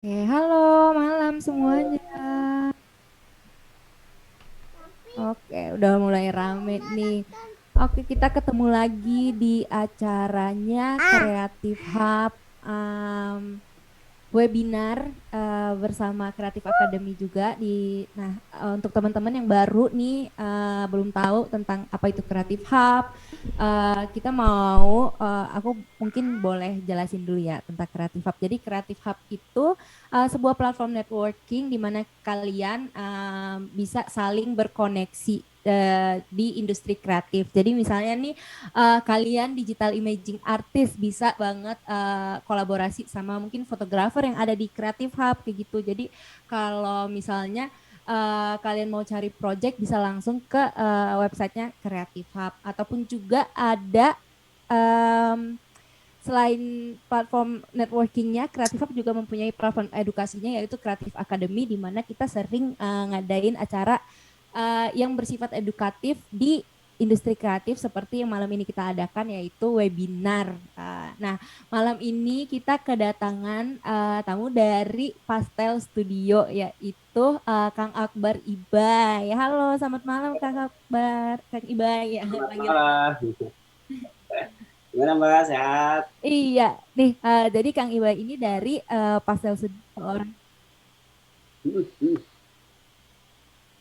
Oke, halo malam semuanya. Oke, udah mulai rame nih. Oke, kita ketemu lagi di acaranya Creative Hub webinar bersama Creative Academy juga untuk teman-teman yang baru nih belum tahu tentang apa itu Creative Hub, aku mungkin boleh jelasin dulu ya tentang Creative Hub. Jadi Creative Hub itu sebuah platform networking di mana kalian bisa saling berkoneksi di industri kreatif. Jadi misalnya nih kalian digital imaging artist bisa banget kolaborasi sama mungkin fotografer yang ada di Creative Hub kayak gitu. Jadi kalau misalnya kalian mau cari project bisa langsung ke websitenya Creative Hub ataupun juga ada em, selain platform networkingnya, Creative Hub juga mempunyai platform edukasinya yaitu Creative Academy di mana kita sering ngadain acara yang bersifat edukatif di industri kreatif seperti yang malam ini kita adakan yaitu webinar. Nah, malam ini kita kedatangan tamu dari Pastel Studio yaitu Kang Akbar Ibay. Halo, selamat malam Kang Akbar, Kang Ibay ya Selamat panggilannya. malam. Gimana Mbak? Sehat? Iya, nih jadi Kang Ibay ini dari Pastel Studio orang.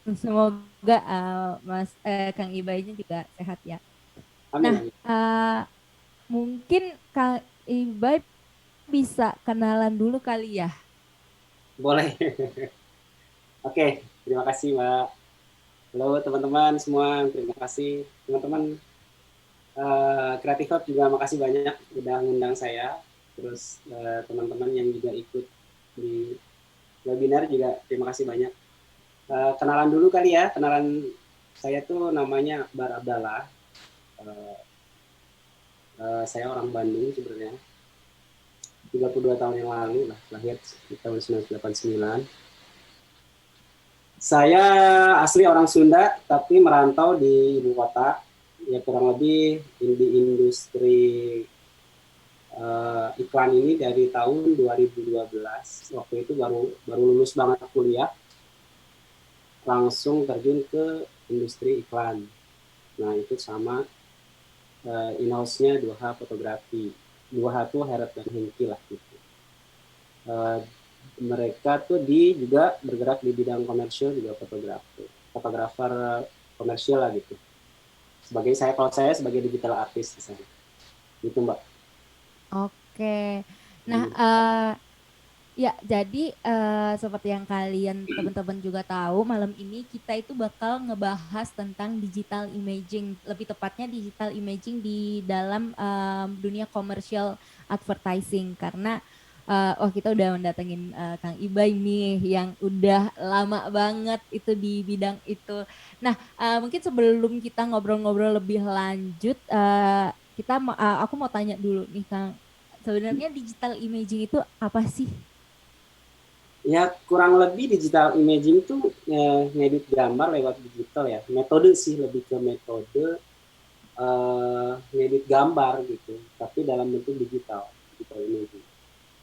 Semoga Kang Ibaynya juga sehat ya. Amin, Nah, amin. mungkin Kang Ibay bisa kenalan dulu kali ya. Boleh. Oke, terima kasih Mbak. Halo teman-teman semua, terima kasih. Teman-teman Creative Hub juga makasih banyak udah ngundang saya. Terus teman-teman yang juga ikut di webinar juga terima kasih banyak. Kenalan dulu kali ya, kenalan saya tuh namanya Akbar Abdallah. Eh, saya orang Bandung sebenarnya. 32 tahun yang lalu lah, lahir di tahun 1989. Saya asli orang Sunda, tapi merantau di ibu kota, ya kurang lebih di industri iklan ini dari tahun 2012. Waktu itu baru baru lulus banget kuliah, langsung terjun ke industri iklan. Nah itu sama in-house-nya 2H fotografi. 2H tuh Heret dan Hengki lah gitu. Uh, Mereka tuh juga bergerak di bidang komersial juga fotografer komersial lah gitu. Kalau saya sebagai digital artist di sana gitu Mbak. Oke. Nah, ya jadi seperti yang kalian teman-teman juga tahu, malam ini kita itu bakal ngebahas tentang digital imaging, lebih tepatnya digital imaging di dalam dunia komersial advertising karena kita udah mendatengin Kang Ibay nih yang udah lama banget itu di bidang itu. Nah, mungkin sebelum kita ngobrol-ngobrol lebih lanjut, aku mau tanya dulu nih Kang, sebenarnya digital imaging itu apa sih? Ya kurang lebih digital imaging itu ngedit gambar lewat digital ya. Metode sih lebih ke metode ngedit gambar gitu, tapi dalam bentuk digital imaging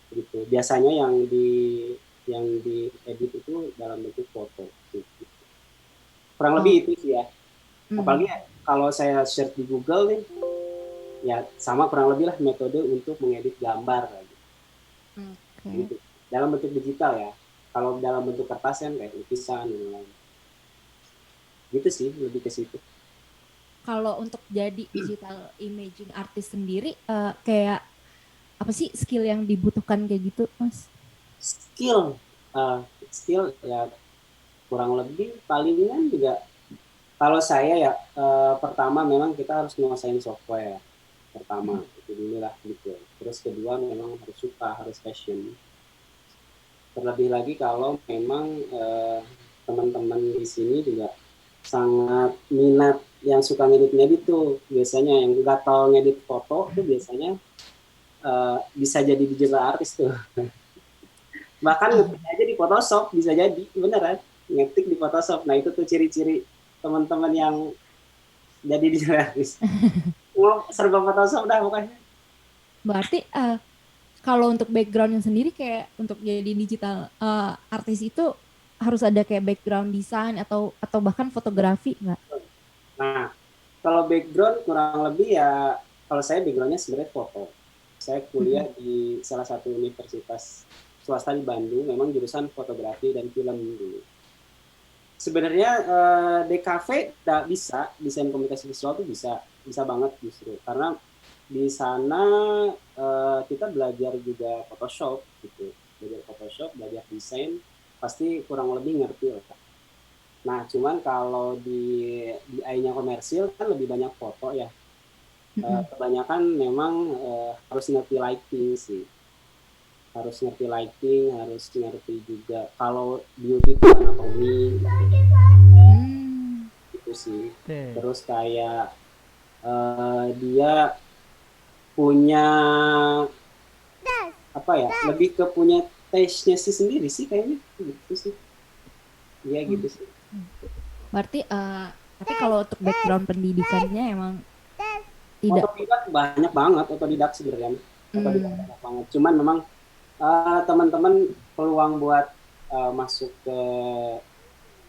gitu. Biasanya yang di edit itu dalam bentuk foto gitu. Kurang lebih Oh, itu sih ya. Apalagi mm, ya, kalau saya search di Google nih, ya sama kurang lebih lah metode untuk mengedit gambar oke. gitu. Dalam bentuk digital ya. Kalau dalam bentuk kertas kan kayak lukisan gitu sih, lebih ke situ. Kalau untuk jadi digital imaging artist sendiri, kayak apa sih skill yang dibutuhkan kayak gitu, Mas? Skill, uh, skill ya kurang lebih palingan juga kalau saya ya pertama memang kita harus menguasai software pertama itu dulu lah gitu. Terus kedua memang harus suka, harus passion. Terlebih lagi kalau memang teman-teman di sini juga sangat minat yang suka ngedit-ngedit tuh biasanya yang nggak tahu ngedit foto tuh biasanya bisa jadi digital artist tuh. Bahkan ngetik aja di Photoshop bisa jadi beneran ngetik di Photoshop. Nah itu tuh ciri-ciri teman-teman yang jadi digital artist. Mau serba Photoshop dah pokoknya. Berarti kalau untuk backgroundnya sendiri kayak untuk jadi digital artis itu harus ada kayak background desain atau bahkan fotografi nggak? Nah, kalau background kurang lebih ya, kalau saya backgroundnya sebenarnya foto. Saya kuliah Mm-mm. di salah satu universitas swasta di Bandung, memang jurusan fotografi dan film dulu. Sebenarnya DKV bisa, desain komunikasi visual tuh bisa, bisa banget justru. Karena di sana kita belajar juga Photoshop gitu. Belajar Photoshop, belajar desain, pasti kurang lebih ngerti lah. Nah, cuman kalau di AI-nya komersil kan lebih banyak foto ya. Mm-mm. Kebanyakan memang harus ngerti lighting sih. Harus ngerti lighting, harus ngerti juga kalau beauty itu anatomi Hmm. gitu sih. Oke. Terus kayak dia punya apa ya? Lebih ke punya taste-nya sih sendiri sih kayaknya gitu sih. Iya gitu sih. Berarti tapi kalau untuk background pendidikannya emang tidak. Otodidak banyak banget, otodidak sebenarnya. Otodidak Hmm. banyak banget. Cuman memang teman-teman peluang buat masuk ke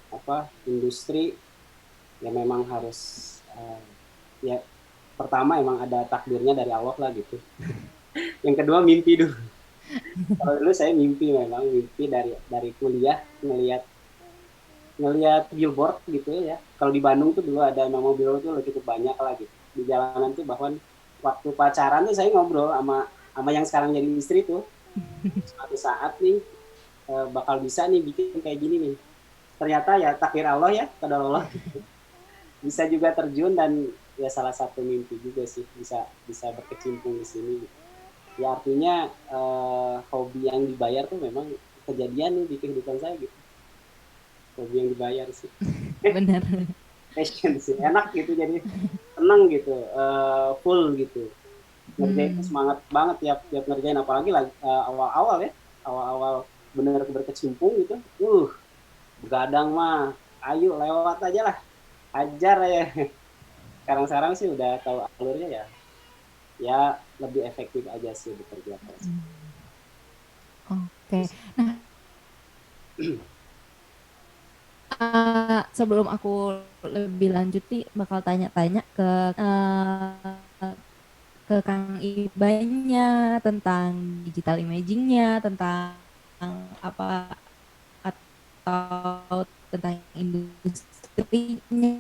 apa industri ya memang harus ya pertama emang ada takdirnya dari Allah lah gitu. Yang kedua mimpi dulu. Kalau dulu saya mimpi memang mimpi dari kuliah ngelihat ngelihat billboard gitu ya. Kalau di Bandung tuh dulu ada memang billboard tuh cukup banyak lah gitu. Di jalanan tuh bahkan waktu pacaran tuh saya ngobrol sama yang sekarang jadi istri tuh suatu saat nih bakal bisa nih bikin kayak gini nih. Ternyata ya takdir Allah ya, kadar Allah bisa juga terjun dan ya salah satu mimpi juga sih bisa bisa berkecimpung di sini. Ya artinya hobi yang dibayar tuh memang kejadian nih di kehidupan saya gitu. Hobi yang dibayar sih. Benar. Passion sih, enak gitu jadi seneng gitu, full gitu. Ngerjain itu Hmm. semangat banget tiap tiap ngerjain apalagi lagi awal-awal ya, awal-awal bener berkecimpung gitu. Begadang mah ayo lewat aja lah, ajar ya. Sekarang-sekarang sih udah tahu alurnya ya, ya lebih efektif aja sih bekerja keras. Oke. Nah, sebelum aku lebih lanjut nih bakal tanya-tanya eh, ke Kang Ibanya tentang digital imagingnya, tentang apa atau tentang industrinya.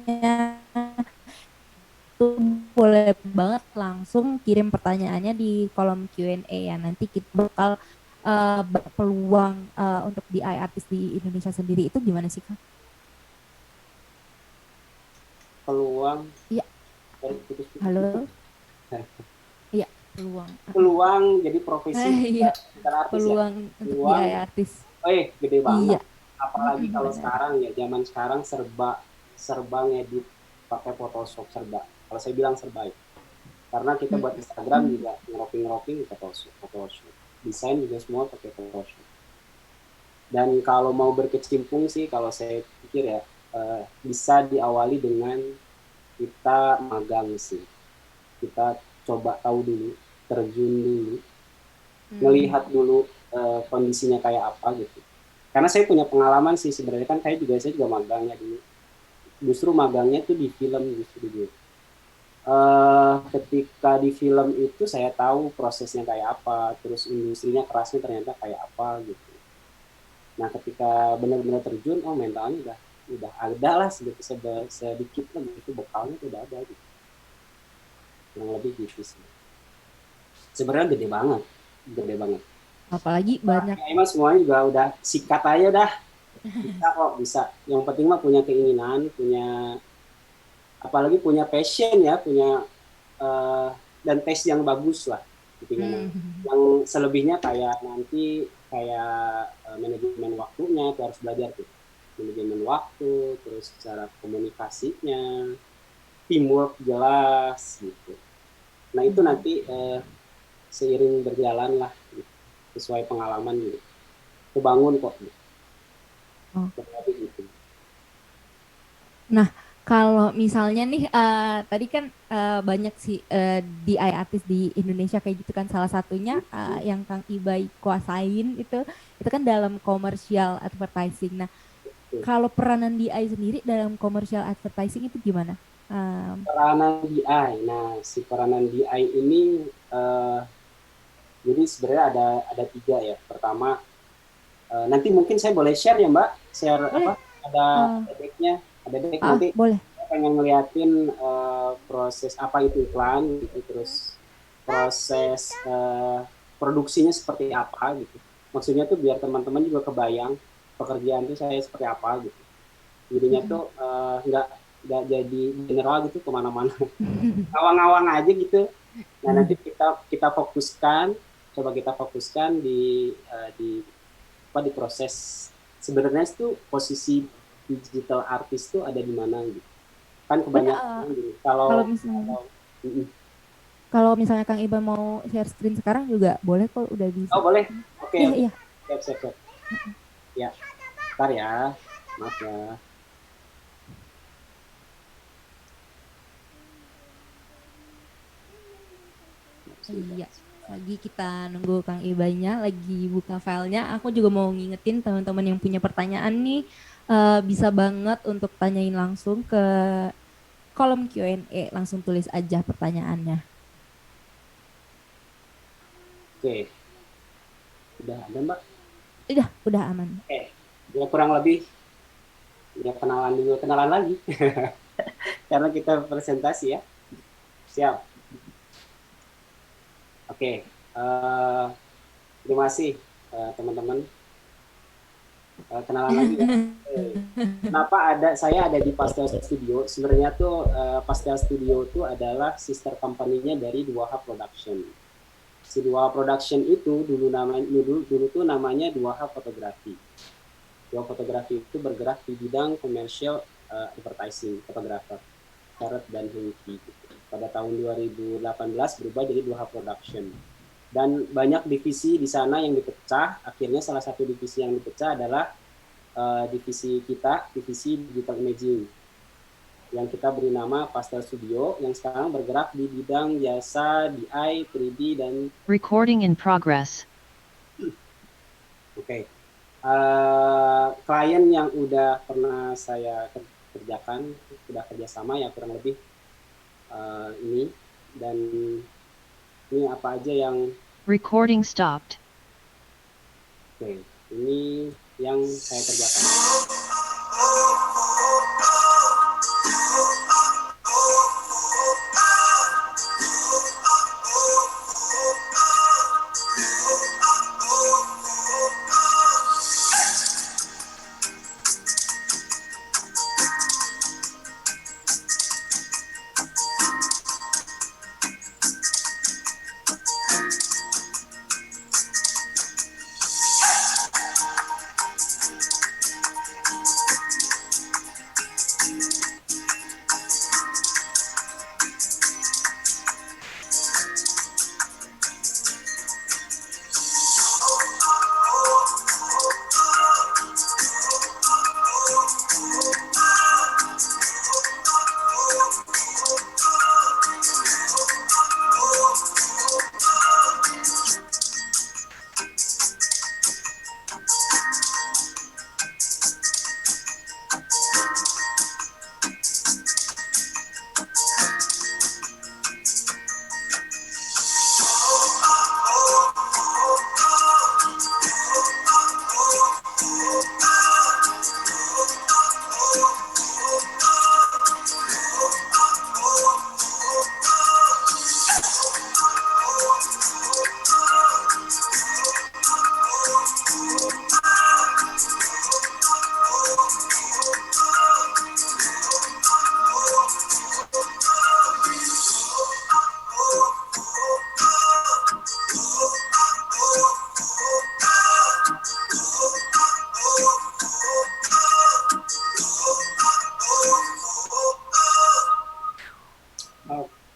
Tuh boleh banget langsung kirim pertanyaannya di kolom Q&A ya. Nanti kita bakal berpeluang untuk di artis di Indonesia sendiri itu gimana sih Kang? Peluang Iya, dari putus-putus halo. Iya, peluang. peluang jadi profesi Iya, bukan artis ya, peluang untuk di peluang artis. gede Iya, banget apalagi kalau benar. sekarang ya zaman sekarang serba serba ngedit pakai Photoshop serba kalau saya bilang serba ya. Karena kita buat Instagram Mm-mm. juga ngeroping Photoshop, Photoshop desain juga semua pakai Photoshop. Dan kalau mau berkecimpung sih kalau saya pikir ya bisa diawali dengan kita magang sih, kita coba tahu dulu, terjun dulu, ngelihat Hmm. dulu kondisinya kayak apa gitu. Karena saya punya pengalaman sih sebenarnya kan saya juga magangnya dulu. Justru magangnya tuh di film justru dulu. Ketika di film itu saya tahu prosesnya kayak apa, terus industrinya kerasnya ternyata kayak apa gitu. Nah ketika benar-benar terjun, oh mentalnya udah ada lah sedikit sedikit lah gitu bekalnya tuh udah ada gitu. Kurang lebih gitu sih. Sebenarnya gede banget. Apalagi banyak. Ya, emang semuanya juga udah sikat aja dah bisa kok bisa yang penting mah punya keinginan punya apalagi punya passion ya punya uh, dan taste yang bagus lah intinya mah Hmm. yang selebihnya kayak nanti kayak manajemen waktunya tuh harus belajar tuh manajemen waktu terus cara komunikasinya teamwork jelas gitu nah itu nanti seiring berjalan lah gitu, sesuai pengalaman gitu kebangun kok gitu. Oh. Berarti gitu. Nah, Kalau misalnya nih, tadi kan banyak sih DI artis di Indonesia kayak gitu kan. Salah satunya yang Kang Ibai kuasain itu kan dalam komersial advertising. Nah, kalau peranan DI sendiri dalam komersial advertising itu gimana? Um, Peranan DI. Nah, si peranan DI ini jadi sebenarnya ada tiga ya. Pertama, nanti mungkin saya boleh share ya Mbak, share boleh, apa? Ada uh, decknya, ada deck nanti. boleh. Saya pengen ngeliatin proses apa itu iklan, gitu, terus proses produksinya seperti apa gitu. Maksudnya tuh biar teman-teman juga kebayang pekerjaan tuh saya seperti apa gitu. Jadinya Mm-mm. tuh nggak jadi general gitu kemana-mana, ngawang-ngawang aja gitu. Nah nanti kita kita fokuskan, coba kita fokuskan di apa di proses sebenarnya itu posisi digital artist tuh ada di mana gitu. Kan Boleh, kebanyakan gitu. kalau Kalau misalnya kalau kalau misalnya Kang Iba mau share screen sekarang juga boleh kok, udah bisa. oh boleh. Oke Iya, oke. iya. Siap siap siap. Ya, ntar ya. Maaf ya. Sebentar. Iya, lagi kita nunggu Kang Ibanya, lagi buka filenya. Aku juga mau ngingetin teman-teman yang punya pertanyaan nih, bisa banget untuk tanyain langsung ke kolom Q&A, langsung tulis aja pertanyaannya. Oke, udah ada Mbak. Udah aman. Oke, ya kurang lebih ya kenalan dulu kenalan lagi karena kita presentasi ya. Siap. Oke, terima kasih teman-teman. Kenalan lagi ya. Kenapa saya ada di Pastel Studio? Sebenarnya tuh Pastel Studio itu adalah sister company-nya dari Dua Hub Production. Si Dua Hub Production itu dulu tuh namanya Dua Hub Fotografi. Dua Fotografi itu bergerak di bidang komersial advertising, fotografer, Karet dan Hengki. Pada tahun 2018 berubah jadi Dua Hub Production. Dan banyak divisi di sana yang dipecah. Akhirnya salah satu divisi yang dipecah adalah divisi kita, divisi digital imaging, yang kita beri nama Pastel Studio, yang sekarang bergerak di bidang jasa DI, 3D, dan Recording in progress. Oke. Klien yang udah pernah saya kerjakan, sudah kerjasama ya kurang lebih ini, dan ini apa aja yang Recording stopped. oke, ini yang saya kerjakan.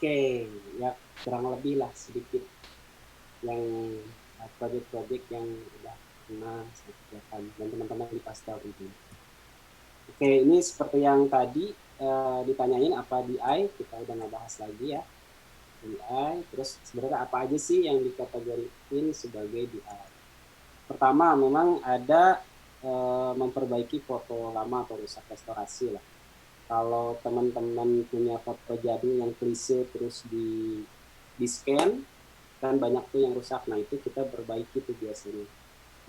Oke, ya kurang lebih lah sedikit yang proyek-proyek yang udah pernah saya kerjakan dan teman-teman di Pastel itu. Oke, ini seperti yang tadi ditanyain apa DI, kita udah nggak bahas lagi ya. DI, terus sebenarnya apa aja sih yang dikategorikan sebagai DI? Pertama, memang ada memperbaiki foto lama atau rusak, restorasi lah. Kalau teman-teman punya foto jadul yang klise terus di scan, kan banyak tuh yang rusak. Nah, itu kita perbaiki tuh biasanya.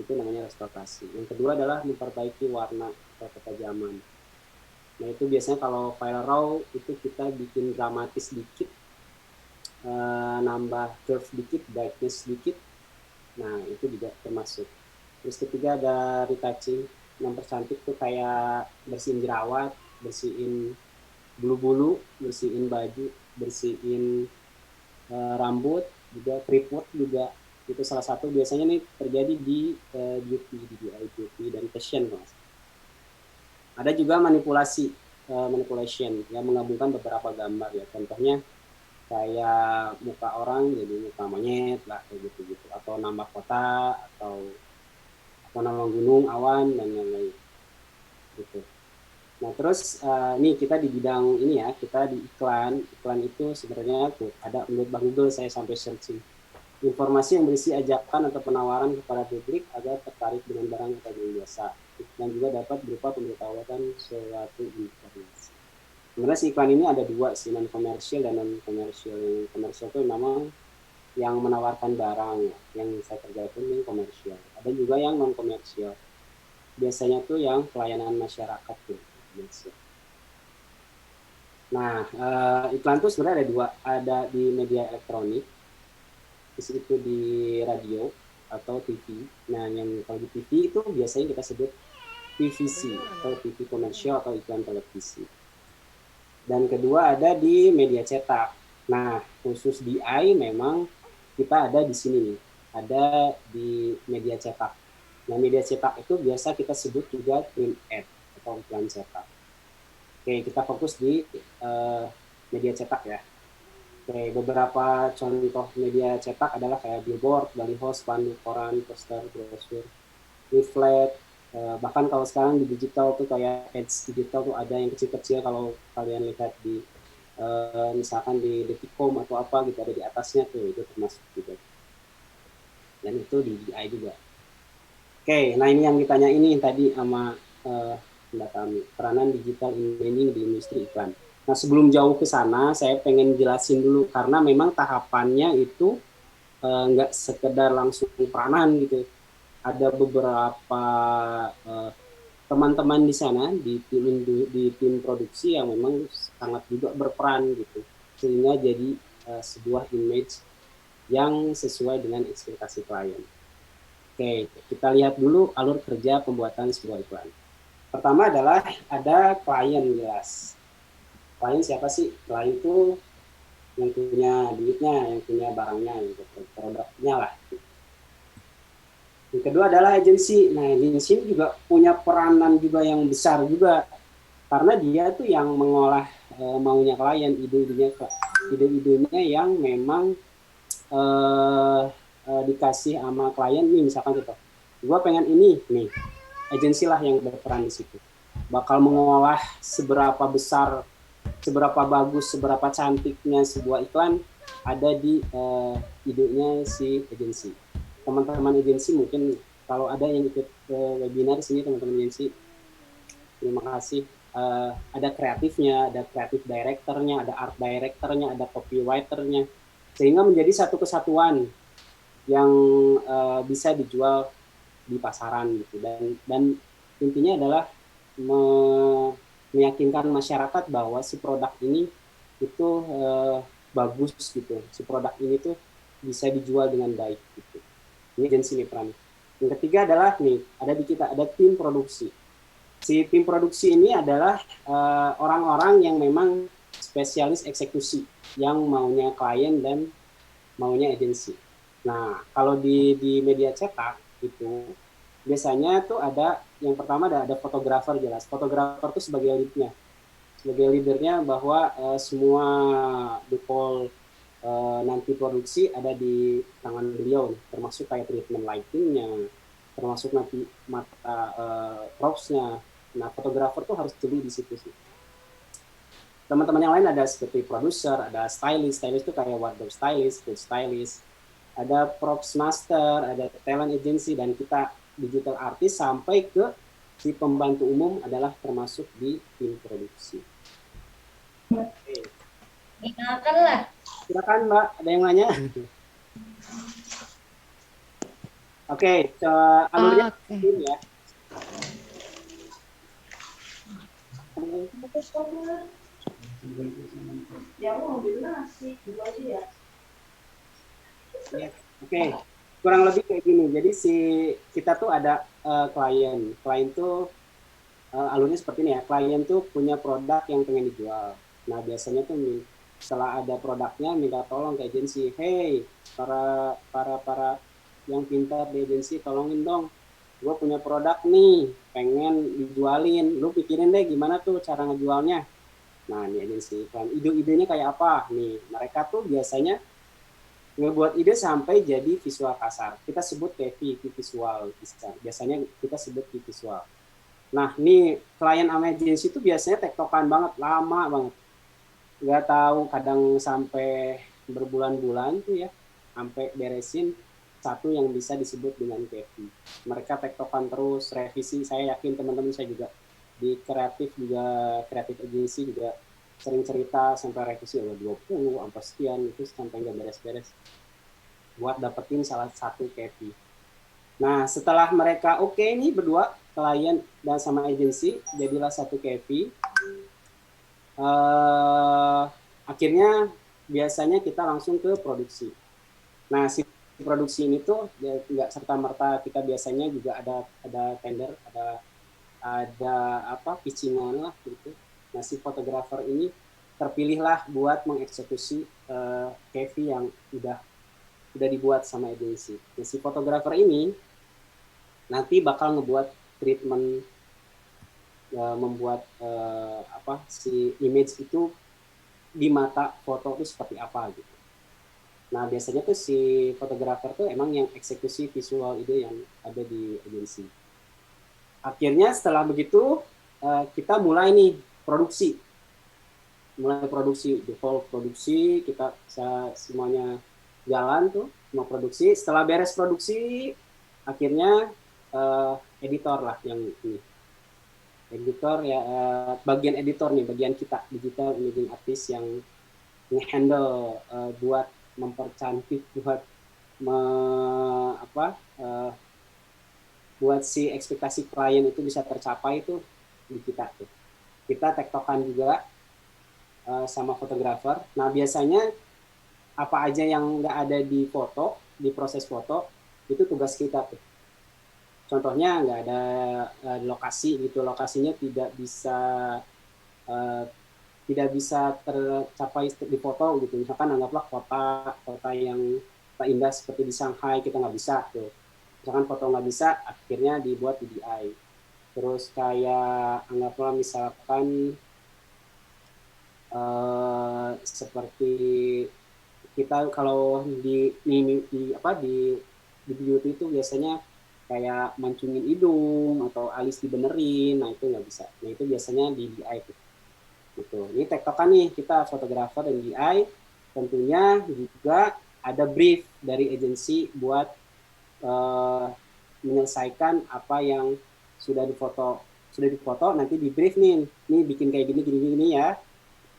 Itu namanya restorasi. Yang kedua adalah memperbaiki warna atau ketajaman. Nah, itu biasanya kalau file RAW itu kita bikin dramatis dikit, nambah curve dikit, brightness dikit. Nah, itu juga termasuk. Terus ketiga ada retouching. Mempercantik tuh kayak bersihin jerawat, bersihin bulu-bulu, bersihin baju, bersihin rambut, juga keriput juga. Itu salah satu biasanya nih terjadi di beauty, di DIY beauty dan fashion. Mas. Ada juga manipulasi, manipulation yang menggabungkan beberapa gambar ya. Contohnya kayak muka orang jadi muka monyet lah kayak gitu-gitu, atau nambah kota, atau nama gunung, awan dan lain-lain gitu. Nah, terus nih kita di bidang ini ya, kita di iklan. Iklan itu sebenarnya tuh ada menurut Bang Google saya sampai searching. Informasi yang berisi ajakan atau penawaran kepada publik agar tertarik dengan barang atau jasa. Dan juga dapat berupa pemberitahuan suatu informasi. Sebenarnya si iklan ini ada dua sih, non komersial dan non komersial. Yang komersial itu memang yang menawarkan barang, yang saya kerjakan yang komersial. Ada juga yang non komersial. Biasanya tuh yang pelayanan masyarakat tuh. Nah, iklan tuh sebenarnya ada dua, ada di media elektronik, itu di radio atau TV. Nah, yang kalau di TV itu biasanya kita sebut TVC atau TV komersial atau iklan televisi. Dan kedua ada di media cetak. Nah, khusus di DI memang kita ada di sini nih, ada di media cetak. Nah, media cetak itu biasa kita sebut juga print ad atau iklan cetak. Oke, kita fokus di media cetak ya. Oke, beberapa contoh media cetak adalah kayak billboard, baliho, spanduk, koran, poster, brosur, leaflet, bahkan kalau sekarang di digital tuh kayak ads digital tuh ada yang kecil-kecil kalau kalian lihat di misalkan di Deticom atau apa gitu ada di atasnya tuh, itu termasuk juga. Dan itu di DI juga. Oke, nah ini yang ditanya ini tadi sama Mbak Tami, peranan digital imaging di industri iklan. Nah, sebelum jauh ke sana, saya pengen jelasin dulu karena memang tahapannya itu nggak sekedar langsung peranan gitu. Ada beberapa teman-teman di sana di tim produksi yang memang sangat juga berperan gitu, sehingga jadi sebuah image yang sesuai dengan ekspektasi klien. Oke, kita lihat dulu alur kerja pembuatan sebuah iklan. Pertama adalah ada klien jelas. Klien siapa sih? Klien itu yang punya duitnya, yang punya barangnya, yang produknya lah. Yang kedua adalah agensi. Nah, agensi juga punya peranan juga yang besar juga karena dia tuh yang mengolah maunya klien, ide-idenya yang memang dikasih sama klien nih, misalkan gitu. Gue pengen ini nih, agensi lah yang berperan di situ. Bakal mengolah seberapa besar, seberapa bagus, seberapa cantiknya sebuah iklan ada di idenya si agensi. Teman-teman agensi mungkin kalau ada yang ikut webinar di sini, teman-teman agensi, terima kasih. Ada kreatifnya, ada kreatif directornya, ada art directornya, ada copywriternya, sehingga menjadi satu kesatuan yang bisa dijual di pasaran gitu. Dan intinya adalah meyakinkan masyarakat bahwa si produk ini itu bagus gitu, si produk ini tuh bisa dijual dengan baik gitu. Ini agensi nih peran. Yang ketiga adalah nih ada di kita ada tim produksi. Si tim produksi ini adalah orang-orang yang memang spesialis eksekusi, yang maunya klien dan maunya agensi. Nah, kalau di media cetak itu biasanya tuh ada yang pertama ada fotografer jelas. Fotografer tuh sebagai leadnya, sebagai leadernya bahwa semua default nanti produksi ada di tangan beliau, termasuk kayak treatment lightingnya, termasuk nanti mata propsnya, Nah, fotografer tuh harus jeli di situ sih. Teman-teman yang lain ada seperti produser, ada stylist. Stylist itu kayak wardrobe stylist, food stylist, ada props master, ada talent agency, dan kita digital artist sampai ke si pembantu umum adalah termasuk di tim produksi. Oke. Silakan Mbak, ada yang nanya? Oke, alurnya ini ya. Oke, kurang lebih kayak gini. Jadi kita tuh ada klien tuh alurnya seperti ini ya. Klien tuh punya produk yang pengen dijual. Nah, biasanya tuh setelah ada produknya minta tolong ke agensi. Hey, para yang pintar di agensi, tolongin dong. Gue punya produk nih, pengen dijualin. Lu pikirin deh gimana tuh cara ngejualnya. Nah, ini agensi iklan. Ide-idenya kayak apa? Nih, mereka tuh biasanya ngebuat ide sampai jadi visual kasar. Kita sebut kayak visual. Biasanya kita sebut visual. Nah, nih klien sama agensi itu biasanya tektokan banget, lama banget. Nggak tahu, kadang sampai berbulan-bulan tuh ya, sampai beresin satu yang bisa disebut dengan KPI. Mereka tektokan terus, revisi. Saya yakin teman-teman saya juga di kreatif agensi juga sering cerita sampai revisi 20 sampai sekian, itu sampai nggak beres-beres buat dapetin salah satu KPI. Nah, setelah mereka oke nih berdua, klien dan sama agensi, jadilah satu KPI. Akhirnya biasanya kita langsung ke produksi. Nah, si produksi ini tuh nggak serta-merta, kita biasanya juga ada tender, ada pitchingan lah gitu. Nah, si fotografer ini terpilihlah buat mengeksekusi KV yang udah dibuat sama agensi. Nah, si fotografer ini nanti bakal ngebuat treatment, membuat si image itu di mata foto itu seperti apa gitu. Nah, biasanya tuh si fotografer tuh emang yang eksekusi visual ide yang ada di agensi. Akhirnya setelah begitu kita mulai nih produksi. Mulai produksi, default produksi, kita semuanya jalan tuh, mau produksi. Setelah beres produksi, akhirnya editor lah yang ini. Editor ya, bagian editor nih, bagian kita, digital imaging artist yang nge-handle buat mempercantik, buat buat si ekspektasi klien itu bisa tercapai itu di kita tuh. Kita tektokan juga sama fotografer. Nah, biasanya apa aja yang nggak ada di foto, di proses foto, itu tugas kita tuh. Contohnya nggak ada lokasi gitu, lokasinya tidak bisa tercapai di foto gitu. Misalkan anggaplah kota yang indah seperti di Shanghai, kita nggak bisa tuh. Misalkan foto nggak bisa, akhirnya dibuat DDI. Terus kayak anggaplah misalkan seperti kita kalau di beauty itu biasanya kayak mancungin hidung atau alis dibenerin, nah itu nggak bisa. Nah itu biasanya di DI gitu. Ini tektokan nih kita fotografer dan DI. Tentunya juga ada brief dari agensi buat menyelesaikan apa yang sudah difoto nanti di brief nih bikin kayak gini ya.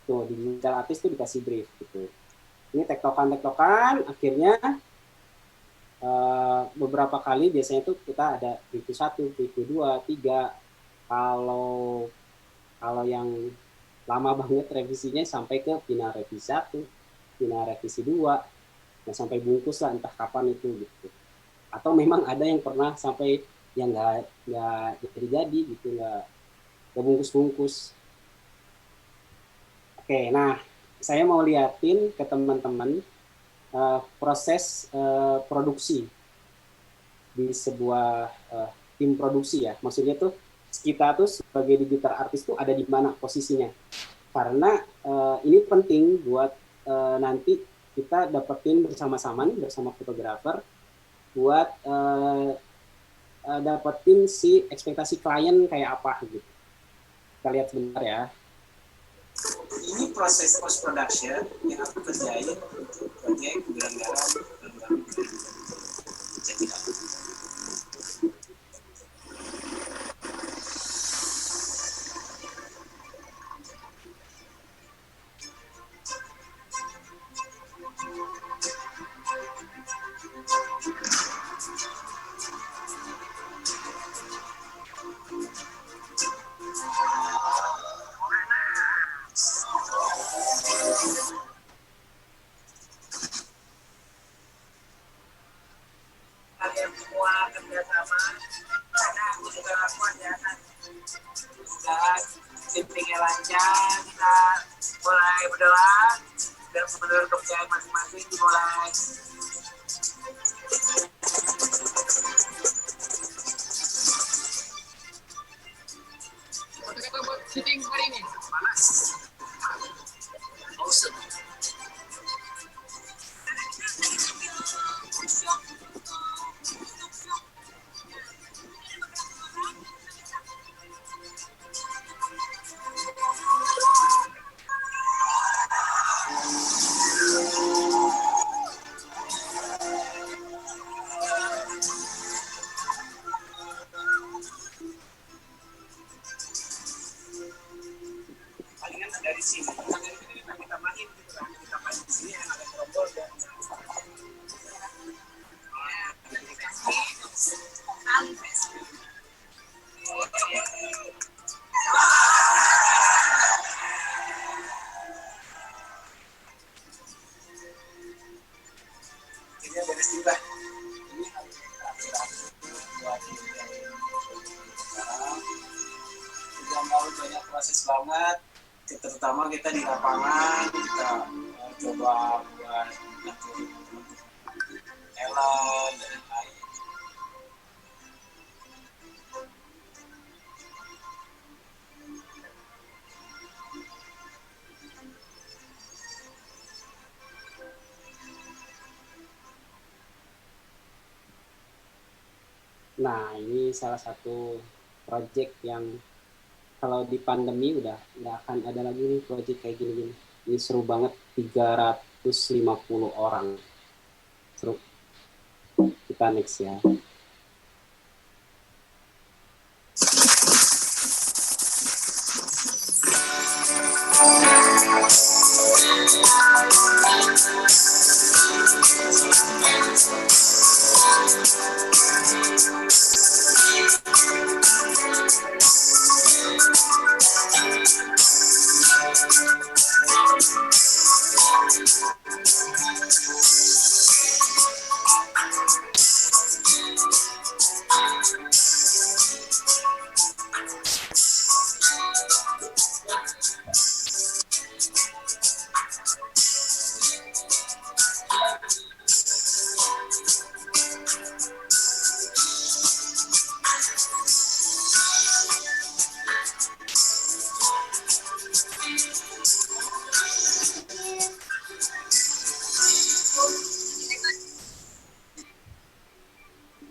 Tuh di digital artist tuh dikasih brief gitu. Ini tektokan akhirnya beberapa kali biasanya tuh kita ada review 1, review 2, 3. Kalau yang lama banget revisinya sampai ke final revisi 1, final revisi 2, nah sampai bungkus lah entah kapan itu gitu. Atau memang ada yang pernah sampai yang nggak jadi gitu, nggak bungkus. Oke, nah saya mau liatin ke teman-teman proses produksi di sebuah tim produksi ya. Maksudnya tuh kita tuh sebagai digital artist tuh ada di mana posisinya. Karena ini penting buat nanti kita dapetin bersama-sama nih, bersama fotografer buat dapetin si ekspektasi klien kayak apa gitu. Kita lihat sebentar ya. Ini proses post production yang aku kerjain untuk proyek Bulan Garam tahun 2020. Cek it out. Kalian semua kerjasama karena aku juga kuat ya kan. Dan shippingnya lancar, kita mulai berdoa dan menurut kepercayaan masing-masing dimulai. Kata-kata buat syuting hari ini mana? Awesome. Palingan dari sini, kita main gitu kan, kita main di sini yang ada gerobol dan ini beres juga. Ini harus terakhir buat sekarang. Juga mau banyak proses banget, terutama kita di lapangan kita coba buat ngatur talent dan lain. Nah, ini salah satu project yang kalau di pandemi udah nggak akan ada lagi nih project kayak gini-gini. Ini seru banget, 350 orang. Seru. Kita next ya.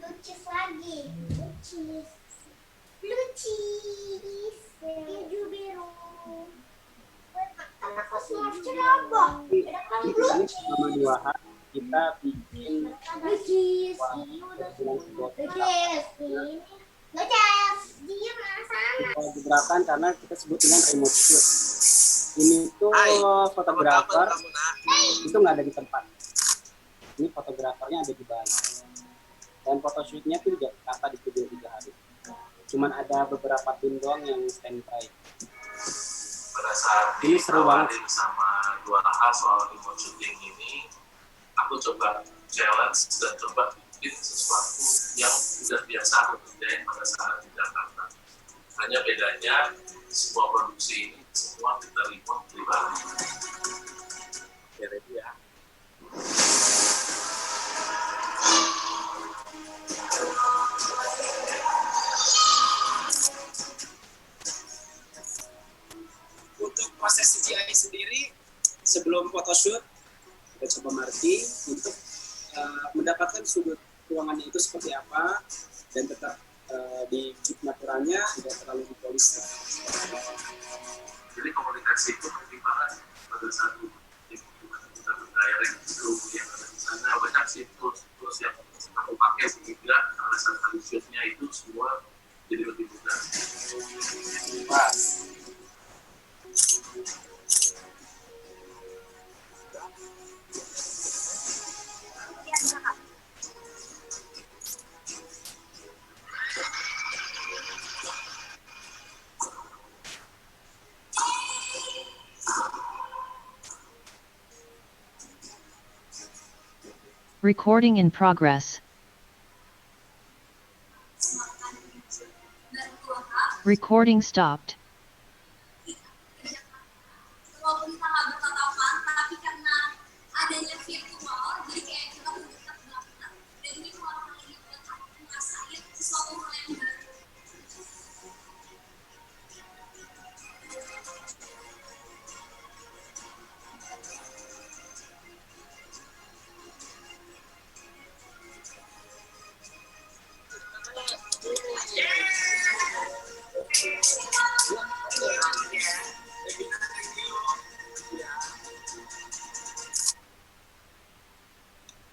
Lucis lagi. Lucis. Keju biru. Anak kelas apa? Ini selama 2 hari kita bikin Lucis. Lucis. Diam sana. gebrakan karena kita sebut dengan remote shoot. Ini tuh fotografer itu nggak ada di tempat. Ini fotografernya ada di Bali. Dan photoshootnya tuh juga kata di studio 3 hari. Cuman ada beberapa tim doang yang standby. Pada saat Ini seru banget. sama 2H soal remote shooting ini, aku coba challenge dan coba bikin sesuatu yang sudah biasa aku kerjain pada saat di Jakarta. Hanya bedanya semua produksi ini semua kita remote di Bali. Oke, ready ya. Untuk proses CGI sendiri, sebelum photoshoot, kita coba marking untuk mendapatkan sudut ruangannya itu seperti apa dan tetap di signaturannya tidak terlalu dipolis. Jadi komunikasi itu penting banget pada satu tim kita berdirect group yang ada di sana. Banyak sih tools yang aku pakai sehingga alasan halusnya itu semua jadi lebih mudah. Pas. Recording in progress. Recording stopped. Walaupun kita nggak bertatapan, tapi karena adanya virtual, jadi kayak kita tuh dekat banget. Dan ini pengalaman ini buat aku ngerasain sesuatu hal yang baru.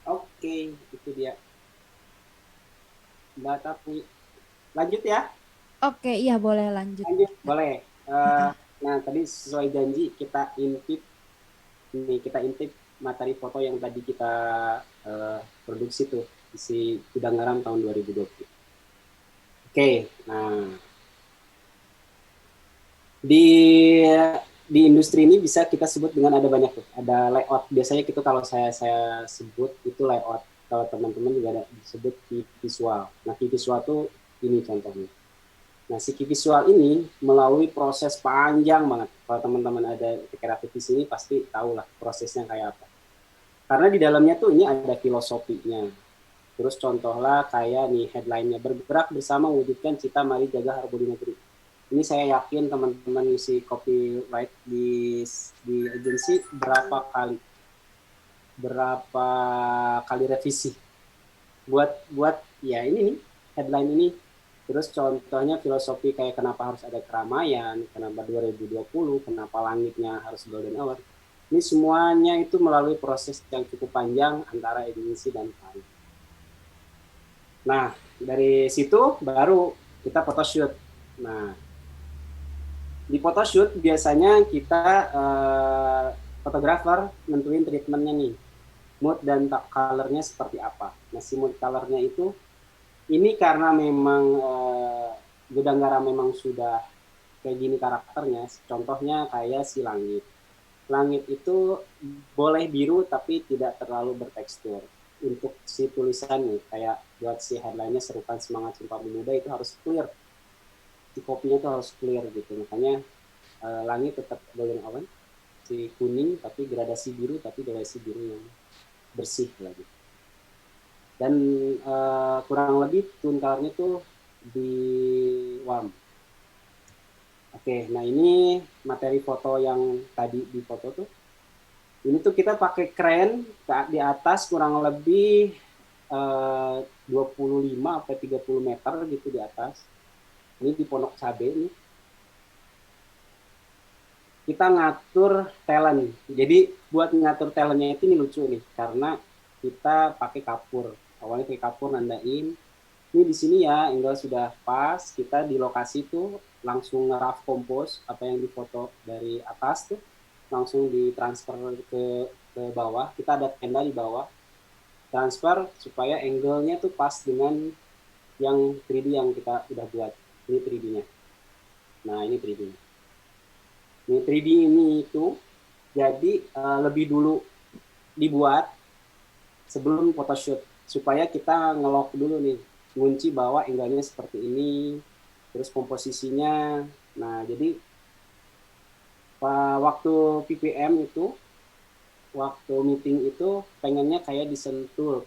Oke, itu dia. Mbak Tapi. Lanjut ya? Oke, iya boleh lanjut. Lanjut, boleh. Nah, tadi sesuai janji kita intip materi foto yang tadi kita produksi tuh isi Gudang Garam tahun 2020. Oke, nah di industri ini bisa kita sebut dengan ada banyak tuh, ada layout. Biasanya gitu kalau saya sebut itu layout. Kalau teman-teman juga ada disebut key visual. Nah, key visual tuh ini contohnya. Nah, si key visual ini melalui proses panjang banget. Kalau teman-teman ada kreatif di sini pasti tahu lah prosesnya kayak apa. Karena di dalamnya tuh ini ada filosofinya. Terus contohlah kayak nih headline-nya, bergerak bersama mewujudkan cita mari jaga harmoni negeri. Ini saya yakin teman-teman isi copyright di agensi berapa kali revisi buat ya ini nih headline ini. Terus contohnya filosofi kayak kenapa harus ada keramaian, kenapa 2020, kenapa langitnya harus golden hour. Ini semuanya itu melalui proses yang cukup panjang antara agensi dan klien. Nah, dari situ baru kita photoshoot. Nah, di photoshoot biasanya kita fotografer nentuin treatmentnya nih, mood dan colornya seperti apa. Nah, si mood colornya itu ini karena memang Gudang Garam memang sudah kayak gini karakternya. Contohnya kayak si langit. Langit itu boleh biru tapi tidak terlalu bertekstur. Untuk si tulisan nih, kayak buat si headline-nya serukan semangat Sumpah Pemuda itu harus clear. Si kopinya itu harus clear gitu. Makanya langit tetap golden hour, si kuning tapi gradasi biru yang bersih lagi. Dan kurang lebih tone color-nya tuh di warm. Oke, nah ini materi foto yang tadi di foto tuh. Ini tuh kita pakai crane di atas kurang lebih 25 sampai 30 meter gitu di atas. Ini di Pondok Cabe nih. Kita ngatur talent. Jadi buat ngatur talentnya itu ini lucu nih, karena kita pakai kapur. Awalnya pakai kapur nandain. Ini di sini ya, angle sudah pas. Kita di lokasi tuh langsung nge-rough compose apa yang difoto dari atas tuh langsung ditransfer ke bawah. Kita ada tenda di bawah. Transfer supaya angle-nya tuh pas dengan yang 3D yang kita udah buat. Ini 3D-nya. Nah, ini 3D-nya. Ini 3D ini itu jadi lebih dulu dibuat sebelum photoshoot supaya kita nge-lock dulu nih, ngunci bahwa angle-nya seperti ini, terus komposisinya. Nah, jadi waktu PPM itu, waktu meeting itu pengennya kayak disentul,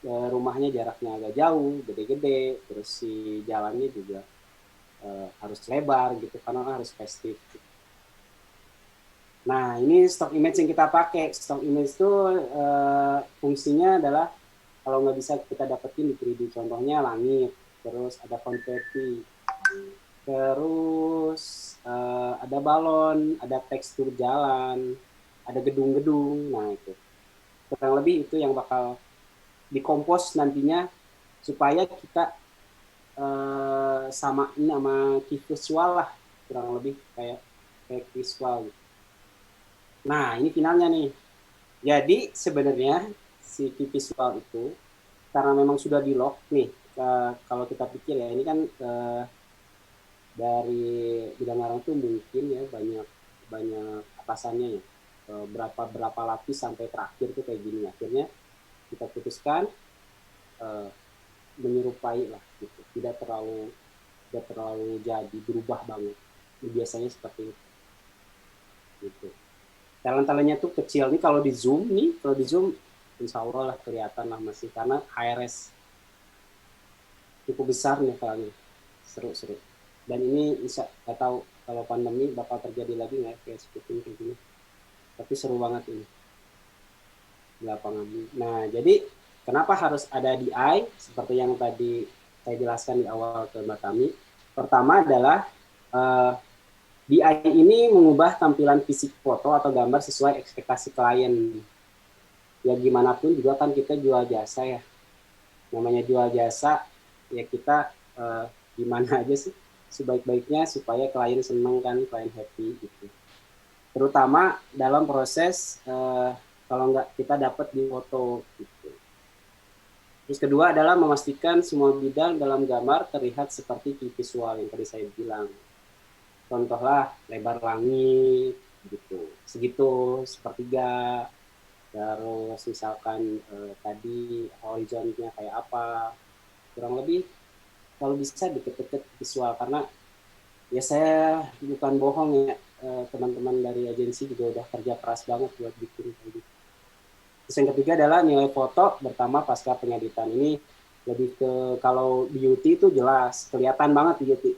rumahnya jaraknya agak jauh, gede-gede, terus si jalannya juga harus lebar gitu karena harus festif. Nah, ini stock image yang kita pakai. Stock image itu fungsinya adalah kalau nggak bisa kita dapetin di 3D, contohnya langit, terus ada konfeti, terus ada balon, ada tekstur jalan, ada gedung-gedung. Nah itu kurang lebih itu yang bakal dikompos nantinya supaya kita samain sama key visual lah, kurang lebih kayak visual gitu. Nah ini finalnya nih. Jadi sebenarnya si key visual itu karena memang sudah di lock nih, kalau kita pikir ya ini kan dari bidang orang tuh mungkin ya banyak atasannya ya, berapa lapis sampai terakhir tuh kayak gini. Akhirnya kita putuskan menyerupai lah gitu, tidak terlalu jadi berubah banget. Biasanya seperti itu gitu. Talent-talentnya tuh kecil nih, kalau di zoom insya Allah lah kelihatan lah masih, karena high-res cukup besar nih filenya, seru. Dan ini nggak tahu kalau pandemi bakal terjadi lagi nggak kayak syuting kayak gini, tapi seru banget ini di lapangan. Nah jadi kenapa harus ada DI seperti yang tadi saya jelaskan di awal ke Mbak Tami. Pertama adalah DI ini mengubah tampilan fisik foto atau gambar sesuai ekspektasi klien. Ya gimana pun juga kan kita jual jasa ya. Namanya jual jasa, ya kita gimana aja sih sebaik-baiknya supaya klien senang kan, klien happy gitu. Terutama dalam proses kalau nggak kita dapat di foto gitu. Terus kedua adalah memastikan semua bidang dalam gambar terlihat seperti visual yang tadi saya bilang. Contohlah lebar langit gitu, segitu sepertiga, terus misalkan tadi horizonnya kayak apa, kurang lebih kalau bisa deket-deket visual, karena ya saya bukan bohong ya, teman-teman dari agensi juga udah kerja keras banget buat bikin kayak gitu. Terus yang ketiga adalah nilai foto bertambah pasca pengeditan. Ini lebih ke kalau beauty itu jelas kelihatan banget beauty,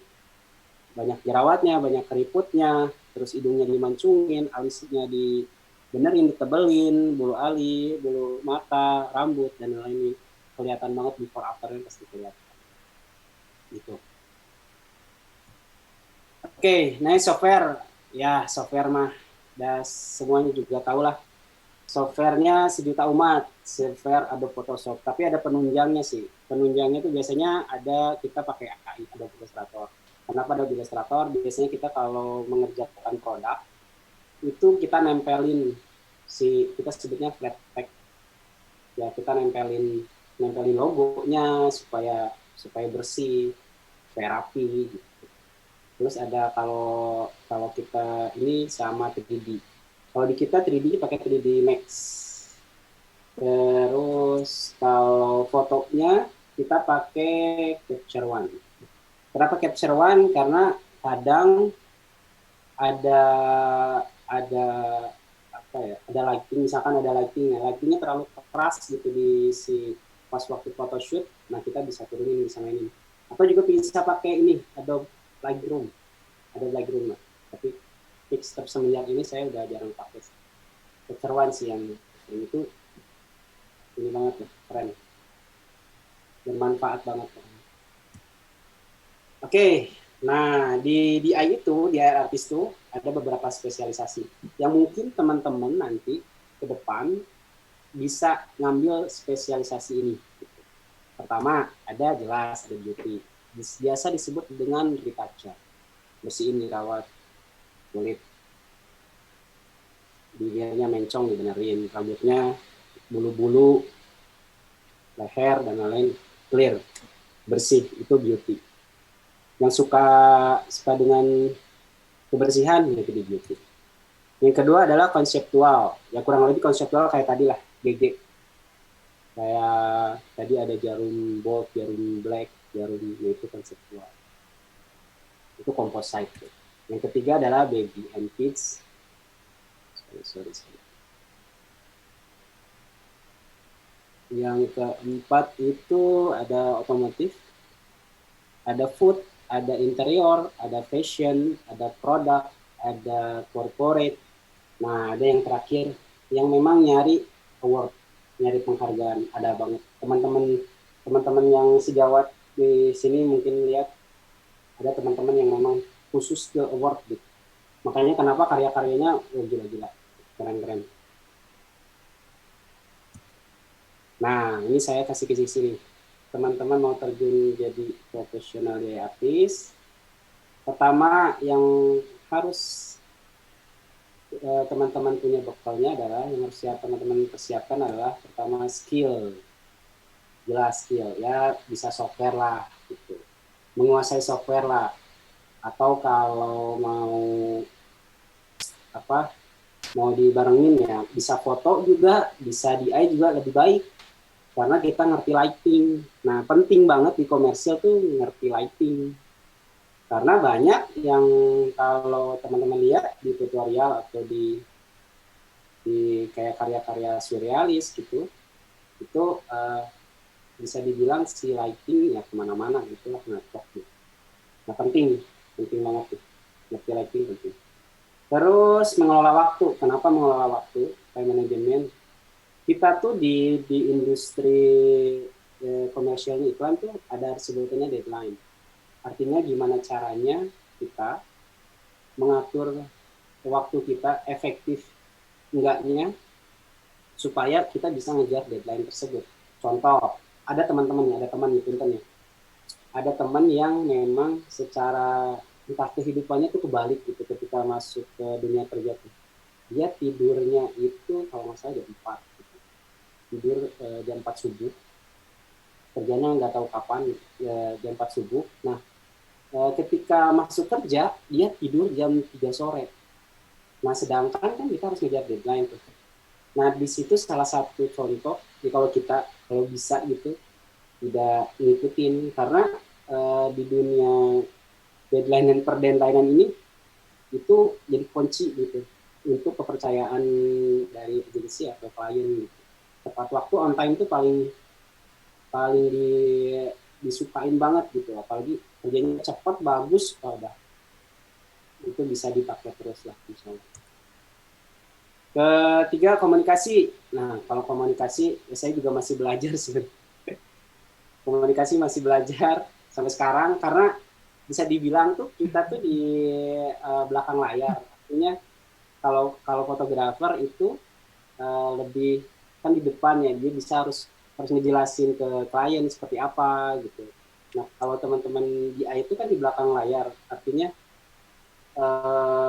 banyak jerawatnya, banyak keriputnya, terus hidungnya dimancungin, alisnya dibenerin, ditebelin, bulu ali, bulu mata, rambut, dan lain-lain. Kelihatan banget before afternya pasti kelihatan. Gitu. Oke, nah software. Ya, software mah dan semuanya juga tahu lah. Softwarenya sejuta umat, software Adobe Photoshop. Tapi ada penunjangnya sih. Penunjangnya itu biasanya ada, kita pakai AI, Adobe Illustrator. Kenapa ada Illustrator? Biasanya kita kalau mengerjakan produk itu kita nempelin kita sebutnya flat pack. Ya kita nempelin logonya supaya bersih, supaya rapi gitu. Terus ada kalau kita ini sama 3D. Kalau di kita 3D pakai 3D Max. Terus kalau fotonya kita pakai Capture One. Kenapa Capture One? Karena kadang ada apa ya? Ada lighting, misalkan ada lightingnya terlalu keras gitu di pas waktu photoshoot. Nah kita bisa turunin, bisa mainin. Atau juga bisa pakai ini Adobe Lightroom. Lah. Tapi fix semenjak ini saya udah jarang pakai. Capture One sih yang itu ini banget ya, keren. Bermanfaat banget. Oke, nah di DI itu, di AI artist itu ada beberapa spesialisasi yang mungkin teman-teman nanti ke depan bisa ngambil spesialisasi ini. Pertama, ada beauty. Biasa disebut dengan retoucher. Bersihin, dirawat kulit. Bibirnya mencong, dibenerin. Rambutnya, bulu-bulu, leher, dan lain-lain clear, bersih. Itu beauty. Yang suka dengan kebersihan, itu di beauty. Yang kedua adalah konseptual. Ya kurang lebih konseptual kayak tadi lah, GG. Kayak tadi ada jarum bold, jarum black, itu konseptual. Itu composite. Yang ketiga adalah baby and kids. Sorry. Yang keempat itu ada otomotif, ada food, ada interior, ada fashion, ada produk, ada corporate. Nah, ada yang terakhir yang memang nyari award. nyari penghargaan. Ada banget teman-teman yang sejawat di sini mungkin lihat ada teman-teman yang memang khusus ke award gitu. Makanya kenapa karya-karyanya gila-gila, keren-keren. Nah, ini saya kasih ke sini. Teman-teman mau terjun jadi profesional DIY artis, pertama yang harus teman-teman punya bekalnya adalah, yang harus teman-teman persiapkan adalah pertama skill. Jelas skill, ya bisa software lah gitu. Menguasai software lah. Atau kalau mau dibarengin ya bisa foto juga, bisa DI juga lebih baik karena kita ngerti lighting. Nah, penting banget di komersial tuh ngerti lighting. Karena banyak yang kalau teman-teman lihat di tutorial atau di kayak karya-karya surrealis gitu, itu bisa dibilang si lighting ya kemana-mana gitulah ngatok gitu. Nah, penting banget tuh ngerti lighting penting. Terus mengelola waktu. Kenapa mengelola waktu? Time management. Kita tuh di industri komersial iklan tuh ada sebutannya deadline. Artinya gimana caranya kita mengatur waktu kita efektif enggaknya supaya kita bisa ngejar deadline tersebut. Contoh, ada teman di Punten ya. Ada teman yang memang secara entah kehidupannya tuh kebalik gitu ketika masuk ke dunia kerja tuh. Dia tidurnya itu kalau nggak salah jam 4 gitu. Tidur jam 4 subuh. Kerjanya nggak tahu kapan, jam 4 subuh. Nah, ketika masuk kerja, dia tidur jam 3 sore. Nah, sedangkan kan kita harus ngejar deadline tuh. Nah, di situ salah satu contoh, kalau kita kalau bisa gitu, tidak ngikutin. Karena di dunia deadline dan per-deadline ini, itu jadi kunci gitu, untuk kepercayaan dari agensi atau klien gitu. Tepat waktu, on time itu paling disukain banget gitu, apalagi kerjanya cepat bagus, udah itu bisa dipakai terus lah misalnya. Ketiga, komunikasi. Nah, kalau komunikasi saya juga masih belajar sebenarnya. Komunikasi masih belajar sampai sekarang karena bisa dibilang tuh kita tuh di belakang layar. Artinya kalau fotografer itu lebih kan di depan ya, dia bisa harus ngejelasin ke klien seperti apa gitu. Nah, kalau teman-teman DI itu kan di belakang layar, artinya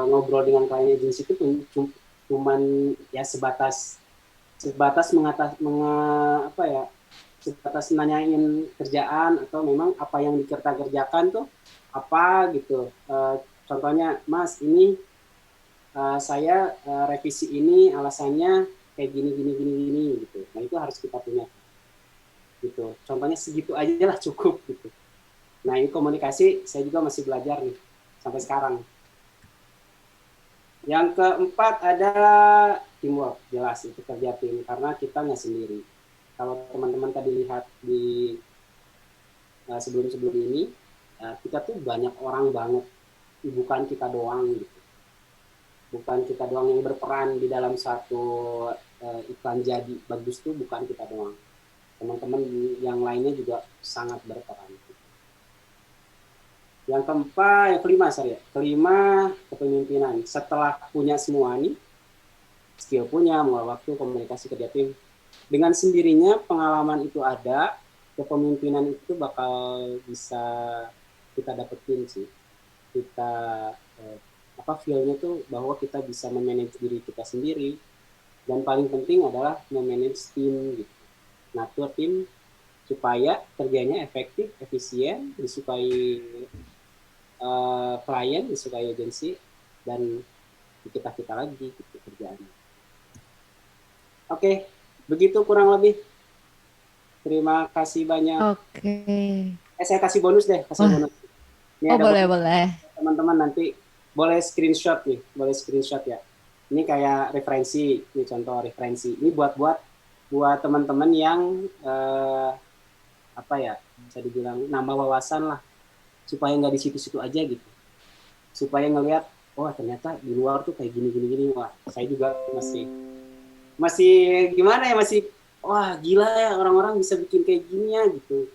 ngobrol dengan klien agensi itu cuman ya sebatas sebatas nanyain kerjaan atau memang apa yang kerjakan tuh apa gitu. Contohnya, Mas, ini saya revisi ini alasannya kayak gini gitu. Nah, itu harus kita punya gitu. Contohnya segitu aja lah cukup gitu. Nah, ini komunikasi saya juga masih belajar nih sampai sekarang. Yang keempat ada teamwork, jelas itu kerja tim karena kita nggak sendiri. Kalau teman-teman tadi lihat di sebelum ini, kita tuh banyak orang banget, bukan kita doang gitu. Bukan kita doang yang berperan di dalam satu iklan jadi bagus tuh, bukan kita doang. Teman-teman yang lainnya juga sangat berperan. Yang kelima, kepemimpinan. Setelah punya semua nih, skill punya, mengelola waktu, komunikasi, kerja tim, dengan sendirinya pengalaman itu ada, kepemimpinan itu bakal bisa kita dapetin sih. Kita feel-nya tuh bahwa kita bisa memanage diri kita sendiri, dan paling penting adalah memanage tim gitu. Ngatur tim supaya kerjanya efektif, efisien, disukai klien, disukai agensi, dan kita lagi gitu kerjaannya. Oke, begitu kurang lebih. Terima kasih banyak. Oke. Saya kasih bonus deh, bonus. Ini boleh. Teman-teman nanti boleh screenshot ya. Ini kayak referensi, ini contoh referensi. Ini buat teman-teman yang bisa dibilang nambah wawasan lah, supaya nggak di situ-situ aja gitu. Supaya ngelihat, ternyata di luar tuh kayak gini. Wah, saya juga masih gimana ya, masih wah gila ya orang-orang bisa bikin kayak gini ya gitu.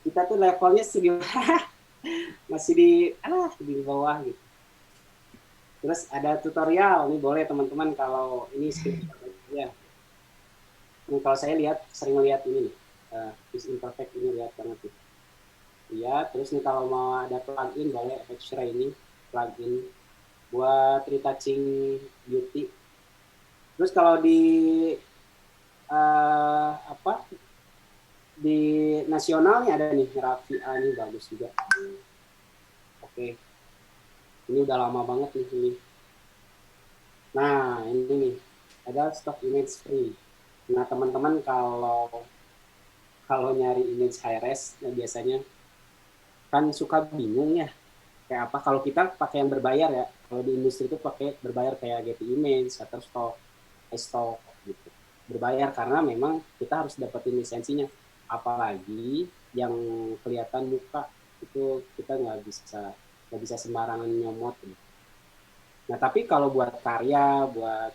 Kita tuh levelnya masih di bawah gitu. Terus ada tutorial, nih boleh teman-teman kalau ini skill ya. Ini kalau saya sering lihat ini nih, is imperfect ini lihat banget nih. Iya, terus nih kalau mau ada plugin boleh extra ini plugin buat retouching beauty. Terus kalau di apa di nasional nih ada nih Raffi A ini bagus juga. Oke, ini udah lama banget nih ini. Nah ini nih ada stock image free. Nah teman-teman kalau nyari image high res, nah biasanya kan suka bingung ya kayak apa kalau kita pakai yang berbayar ya. Kalau di industri itu pakai berbayar kayak Getty Image, Shutterstock, iStock gitu. Berbayar karena memang kita harus dapetin lisensinya. Apalagi yang kelihatan muka itu kita nggak bisa sembarangan nyomot. Gitu. Nah tapi kalau buat karya, buat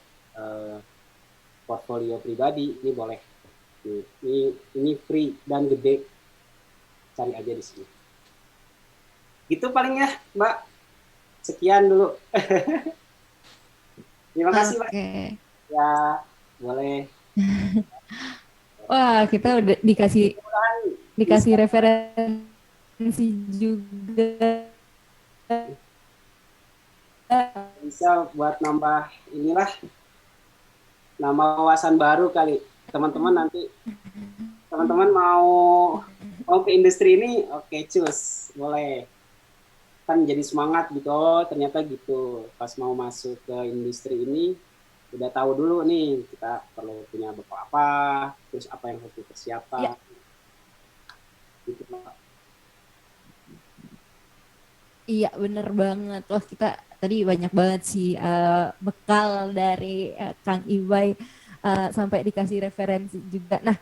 portfolio pribadi ini boleh. Ini free dan gede. Cari aja di sini. Gitu paling ya, Mbak. Sekian dulu. Terima kasih, Mbak. Ya, boleh. Wah, kita udah dikasih referensi juga. Bisa buat nambah inilah, nambah wawasan baru kali. Teman-teman nanti, teman-teman mau ke industri ini, oke, cus, boleh. Kan jadi semangat gitu, oh ternyata gitu. Pas mau masuk ke industri ini, udah tahu dulu nih kita perlu punya bekal apa, terus apa yang harus dipersiapkan. Ya. Gitu, Pak. Iya bener banget. Wah kita tadi banyak banget sih bekal dari Kang Ibai sampai dikasih referensi juga. Nah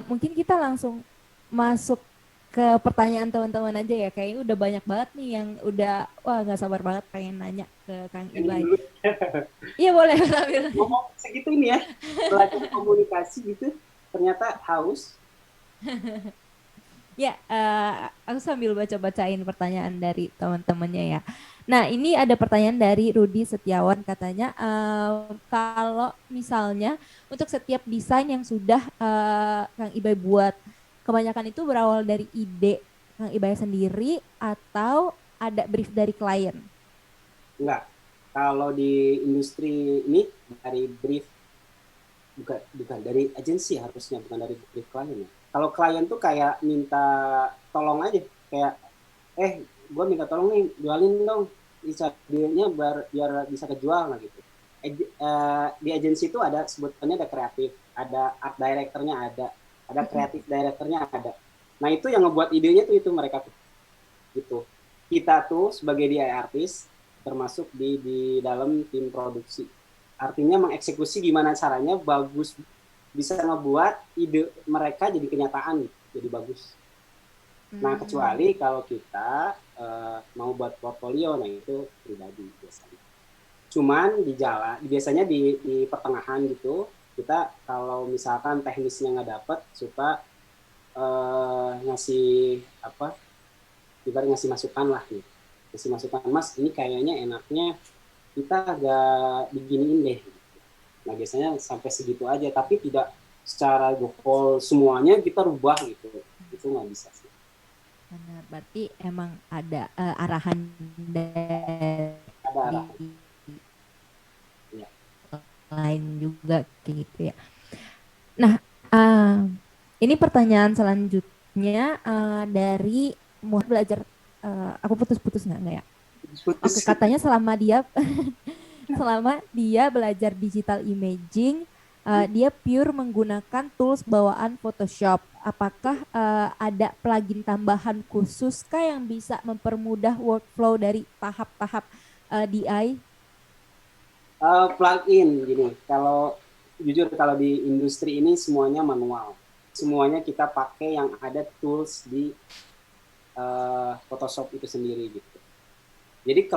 mungkin kita langsung masuk ke pertanyaan teman-teman aja ya. Kayaknya udah banyak banget nih yang udah wah nggak sabar banget pengen nanya ke Kang Ibai. Iya boleh sambil. Ngomong segitu ini ya, belajar komunikasi gitu, ternyata haus. Ya, aku sambil baca-bacain pertanyaan dari teman-temannya ya. Nah, ini ada pertanyaan dari Rudi Setiawan katanya, kalau misalnya untuk setiap desain yang sudah Kang Ibai buat, kebanyakan itu berawal dari ide Kang Ibai sendiri atau ada brief dari klien? Enggak. Kalau di industri ini dari brief, bukan dari agensi harusnya, bukan dari brief klien ya. Kalau klien tuh kayak minta tolong aja, kayak gue minta tolong nih jualin dong desainnya biar bisa kejual lah gitu. Di agensi itu ada sebutannya ada kreatif, ada art directornya ada kreatif directornya ada. Nah itu yang ngebuat idenya tuh itu mereka tuh gitu. Kita tuh sebagai DIY artist termasuk di dalam tim produksi. Artinya mengeksekusi gimana caranya bagus bisa ngebuat ide mereka jadi kenyataan, jadi bagus. Nah kecuali kalau kita mau buat portfolio, nah itu pribadi biasanya. Cuman biasanya di pertengahan gitu, kita kalau misalkan teknisnya nggak dapet, suka ngasih masukan lah nih. Ngasih masukan, Mas ini kayaknya enaknya kita agak diginiin deh. Nah biasanya sampai segitu aja, tapi tidak secara gokol semuanya kita rubah gitu, itu nggak bisa sih. Benar, berarti emang ada arahan dari ya. Lain juga kayak gitu ya. Nah ini pertanyaan selanjutnya dari mau belajar, aku putus-putus nggak ya? Oke, katanya selama dia belajar digital imaging, dia pure menggunakan tools bawaan Photoshop. Apakah ada plugin tambahan khusus kah yang bisa mempermudah workflow dari tahap-tahap DI? Plugin gini, kalau jujur kalau di industri ini semuanya manual. Semuanya kita pakai yang ada tools di Photoshop itu sendiri gitu. Jadi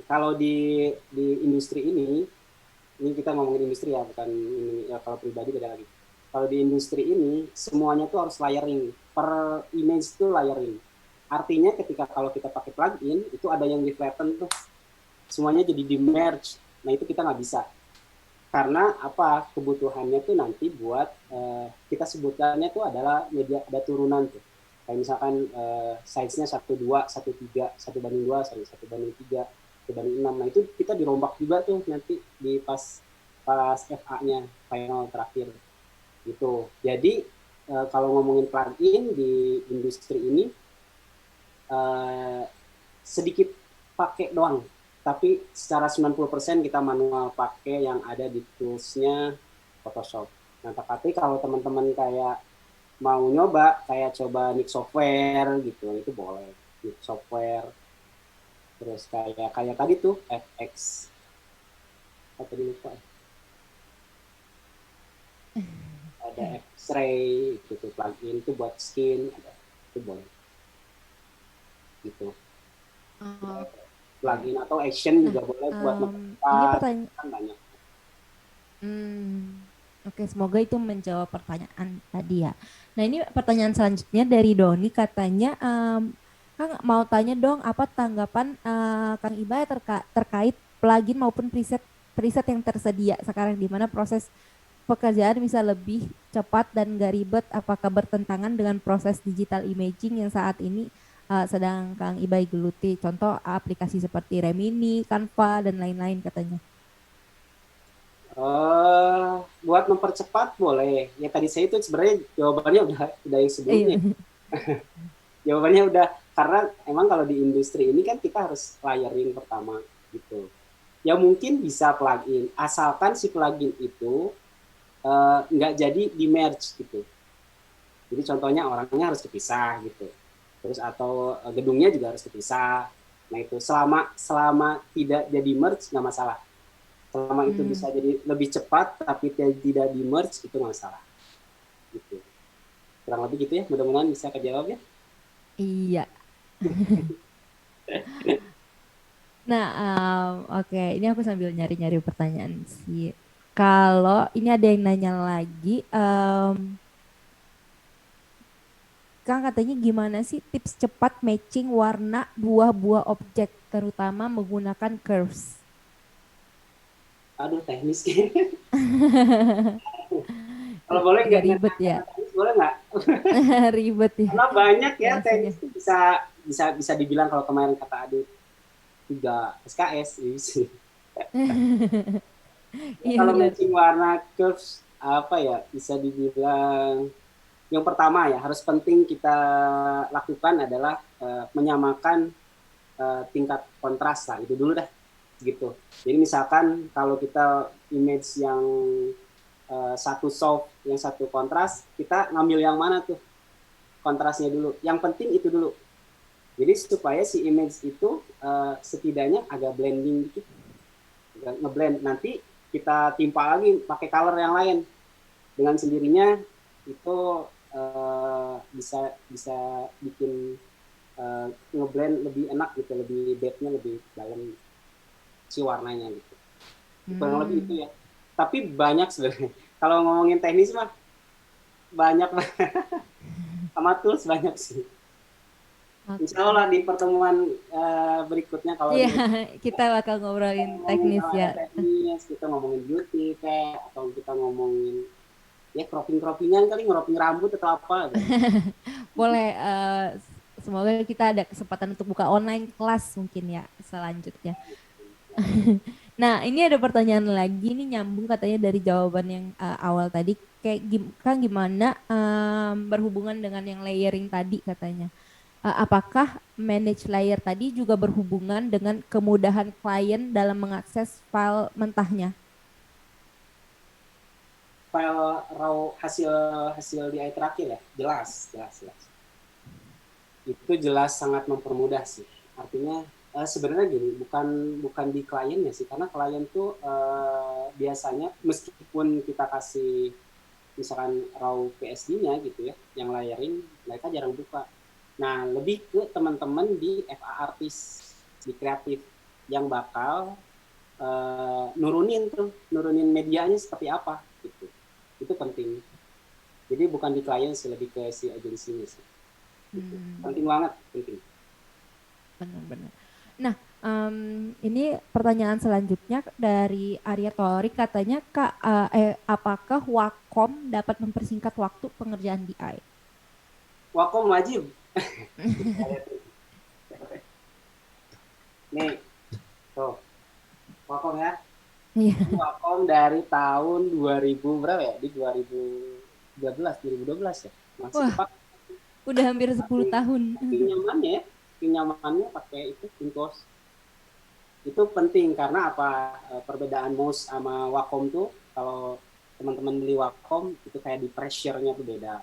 kalau di industri ini kita ngomongin industri ya, bukan ini ya, kalau pribadi beda lagi. kalau di industri ini semuanya tuh harus layering, per image tuh layering. Artinya ketika kalau kita pakai plugin itu ada yang di flatten tuh, semuanya jadi di merge. Nah itu kita nggak bisa, karena apa, kebutuhannya tuh nanti buat kita sebutkannya tuh adalah media, ada turunan tuh, kayak misalkan size-nya 1:2, 1:3, 1:2, 1:3, 1:6. Nah itu kita dirombak juga tuh nanti di pas FA-nya final terakhir gitu. Jadi kalau ngomongin plugin di industri ini sedikit pakai doang, tapi secara 90% kita manual pakai yang ada di toolsnya Photoshop. Nah, tapi kalau teman-teman kayak mau nyoba, kayak coba Nik Software gitu, itu boleh. Nik Software, terus kayak tadi tuh FX, apa tadi lupa? Ada X-ray gitu, plugin itu buat skin, ada, itu boleh. Gitu. Plugin atau action juga boleh buat ini kan banyak. Oke, semoga itu menjawab pertanyaan tadi ya. Nah, ini pertanyaan selanjutnya dari Doni, katanya Kang mau tanya dong apa tanggapan Kang Iba terkait plugin maupun preset yang tersedia sekarang, di mana proses pekerjaan bisa lebih cepat dan gak ribet, apakah bertentangan dengan proses digital imaging yang saat ini sedang Kang Ibai geluti, contoh aplikasi seperti Remini, Canva, dan lain-lain katanya. Buat mempercepat boleh. Ya tadi saya itu sebenarnya jawabannya udah yang sebelumnya. Jawabannya udah, karena emang kalau di industri ini kan kita harus layering pertama gitu. Ya mungkin bisa plugin, asalkan si plugin itu nggak jadi di merge gitu. Jadi contohnya orangnya harus kepisah gitu. Terus atau gedungnya juga harus kepisah. Nah itu selama tidak jadi merge nggak masalah. Selama itu bisa jadi lebih cepat tapi tidak di merge itu nggak masalah. Gitu. Kurang lebih gitu ya. Mudah-mudahan bisa kejawab ya. Iya. Nah, oke. Ini aku sambil nyari-nyari pertanyaan sih. Kalau ini ada yang nanya lagi, Kang katanya gimana sih tips cepat matching warna buah-buah objek, terutama menggunakan curves? Aduh, teknis. Kalau boleh nggak ribet ya? Teknis, boleh nggak? Ribet ya. Karena banyak ya Bahasanya. teknis itu bisa dibilang kalau kemarin kata Adi 3 SKS gitu. Iya Kalau benar. matching warna curves apa ya, bisa dibilang yang pertama ya harus penting kita lakukan adalah menyamakan tingkat kontras lah, itu dulu dah gitu. Jadi misalkan kalau kita image yang satu soft, yang satu kontras, kita ngambil yang mana tuh kontrasnya dulu. Yang penting itu dulu. Jadi supaya si image itu setidaknya agak blending dikit, ngeblend. Nanti kita timpa lagi pakai color yang lain, dengan sendirinya itu bisa bikin ngeblend lebih enak gitu, lebih depth-nya lebih dalam si warnanya gitu. Kurang lebih itu ya. Tapi banyak sebenarnya. Kalau ngomongin teknis mah banyak sama tools banyak sih. Okay. Insya Allah di pertemuan berikutnya kalau kita bakal ngobrolin teknis ya. Teknis, kita ngomongin beauty kayak, atau kita ngomongin ya croppingan kali, cropping rambut atau apa. Boleh. Semoga kita ada kesempatan untuk buka online kelas mungkin ya selanjutnya. Nah, ini ada pertanyaan lagi nih, nyambung katanya dari jawaban yang awal tadi. Kayak kan gimana berhubungan dengan yang layering tadi katanya. Apakah manage layer tadi juga berhubungan dengan kemudahan klien dalam mengakses file mentahnya? File raw hasil di terakhir ya, jelas. Itu jelas sangat mempermudah sih. Artinya sebenarnya gini, bukan di kliennya sih, karena klien tuh biasanya meskipun kita kasih misalkan raw PSD-nya gitu ya, yang layering, mereka jarang buka. Nah, lebih ke teman-teman di FA artis, di kreatif, yang bakal nurunin medianya seperti apa gitu. Itu penting. Jadi bukan di klien sih, lebih ke si agensinya sih. Hmm, Penting banget, penting. benar-benar. Nah, ini pertanyaan selanjutnya dari Arya Tori, katanya Kak, apakah Wacom dapat mempersingkat waktu pengerjaan DI? Wacom wajib. Nih, tuh, Wacom ya. Iya. Ini Wacom dari tahun 2000 berapa ya? Di 2013, 2012 ya. Masih Wah, dipakai. udah hampir 10 tahun. Saking nyamannya ya. Saking nyamannya pakai itu Windows. Itu penting karena apa? Perbedaan mouse sama Wacom tuh kalau teman-teman beli Wacom itu kayak di pressure-nya tuh beda.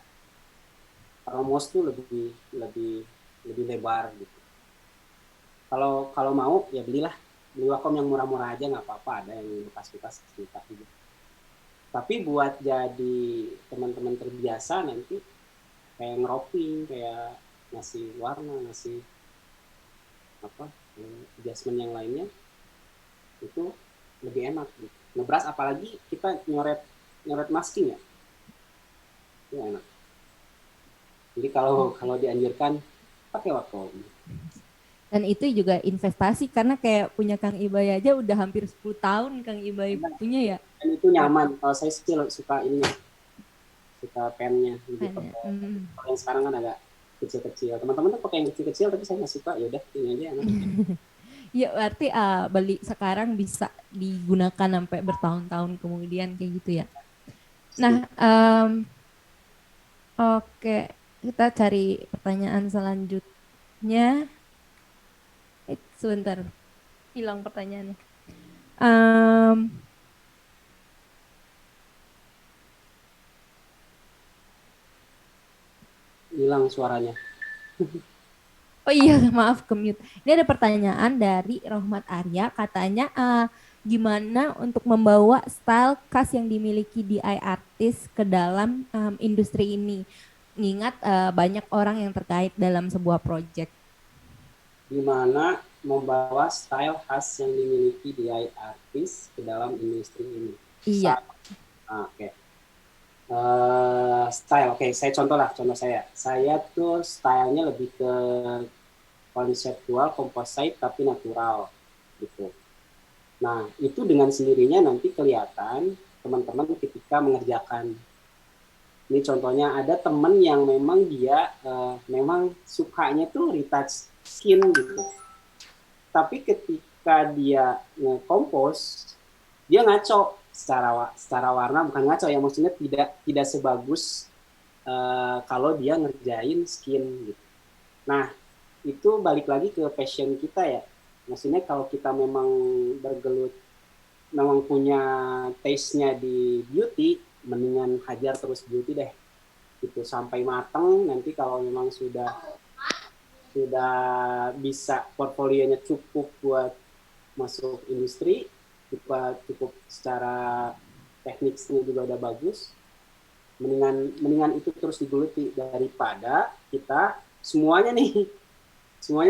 Kalau mouse tuh lebih lebih lebih lebar gitu. Kalau kalau mau ya belilah, beli Wacom yang murah-murah aja nggak apa-apa, ada yang bekas-bekas juta gitu. Tapi buat jadi teman-teman terbiasa nanti kayak ngeroping, kayak ngasih warna, ngasih apa adjustment yang lainnya itu lebih enak gitu. Ngebras apalagi kita nyoret masking ya, itu enak. Jadi kalau kalau dianjurkan pakai Wacom. Dan itu juga investasi karena kayak punya Kang Ibay aja udah hampir 10 tahun Kang Ibay punya ya. Dan itu nyaman. Kalau saya sih suka ini, suka pennya. Gitu. Makanya, Kalau yang sekarang kan agak kecil-kecil. Teman-teman tuh pakai yang kecil-kecil tapi saya nggak suka. Ya udah ini aja enak. Ya berarti beli sekarang bisa digunakan sampai bertahun-tahun kemudian kayak gitu ya. Nah, oke, kita cari pertanyaan selanjutnya. Sebentar, hilang pertanyaannya. Em, Hilang suaranya. oh iya, maaf ke mute. Ini ada pertanyaan dari Rohmat Arya, katanya gimana untuk membawa style khas yang dimiliki DI artis ke dalam industri ini? Mengingat banyak orang yang terkait dalam sebuah project. Gimana membawa style khas yang dimiliki DIY artis ke dalam industri ini? Iya. Oke. Style, oke. Saya contoh saya. Saya tuh stylenya lebih ke konseptual, composite, tapi natural, gitu. Nah, itu dengan sendirinya nanti kelihatan teman-teman ketika mengerjakan. Ini contohnya ada teman yang memang dia memang sukanya tuh retouch skin gitu. Tapi ketika dia nge-compose, dia ngaco secara warna, bukan ngaco ya, maksudnya tidak sebagus kalau dia ngerjain skin gitu. Nah, itu balik lagi ke passion kita ya. Maksudnya kalau kita memang bergelut, memang punya taste-nya di beauty, mendingan hajar terus beauty deh. Gitu sampai mateng, nanti kalau memang sudah bisa portfolionya cukup buat masuk industri, cukup secara tekniknya juga udah bagus, mendingan itu terus digeluti daripada kita semuanya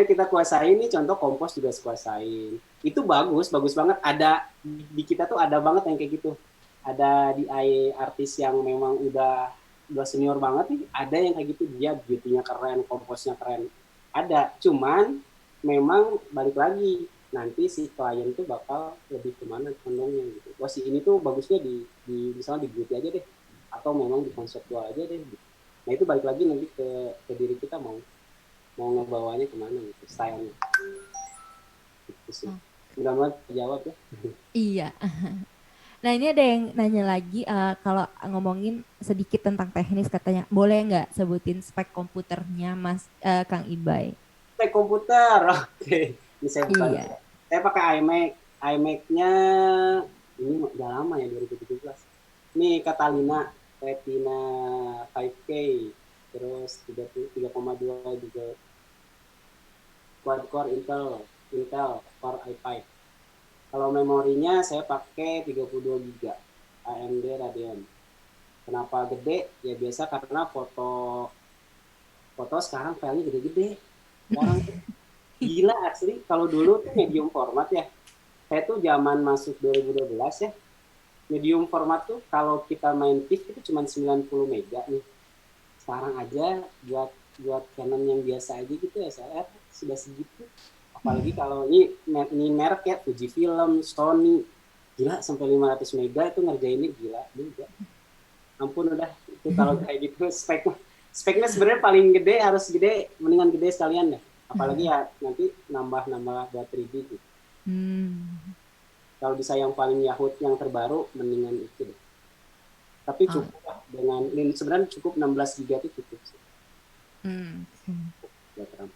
kita kuasain nih. Contoh kompos juga kuasain, itu bagus banget. Ada di kita tuh ada banget yang kayak gitu, ada di artis yang memang udah senior banget nih, ada yang kayak gitu, dia beauty-nya keren, komposnya keren, ada. Cuman memang balik lagi nanti si klien tuh bakal lebih kemana condongnya gitu. Wah, si ini tuh bagusnya di misalnya di beauty aja deh, atau memang di konseptual aja deh gitu. Nah, itu balik lagi nanti ke diri kita mau ngebawanya kemana gitu, stylenya gitu sih. Mudah-mudahan terjawab ya. Iya. Nah, ini ada yang nanya lagi, kalau ngomongin sedikit tentang teknis, katanya boleh nggak sebutin spek komputernya Mas Kang Ibay? Spek komputer, oke. Ini saya buka. Iya. Saya pakai iMac-nya ini udah lama ya, 2017. Ini Catalina Retina 5K, terus 3,2 juga quad core Intel Core i5. Kalau memorinya saya pakai 32 GB AMD Radeon. Kenapa gede? Ya biasa karena foto sekarang filenya gede-gede. Sekarang gila asli. Kalau dulu tuh medium format ya. Saya tuh zaman masuk 2012 ya. medium format tuh kalau kita main TIFF itu cuma 90 mega nih. Sekarang aja buat buat Canon yang biasa aja gitu SLR sudah segitu. Apalagi kalau ini merek ya Fujifilm, Sony, gila sampai 500 mega itu ngerjainnya gila juga. Ampun udah itu kalau kayak gitu speknya sebenarnya paling gede harus gede, mendingan gede sekalian deh. Apalagi ya nanti nambah buat 3D gitu. Kalau bisa yang paling Yahoo yang terbaru mendingan itu deh. Tapi cukup lah dengan sebenarnya cukup 16 GB itu cukup sih. Buat RAM.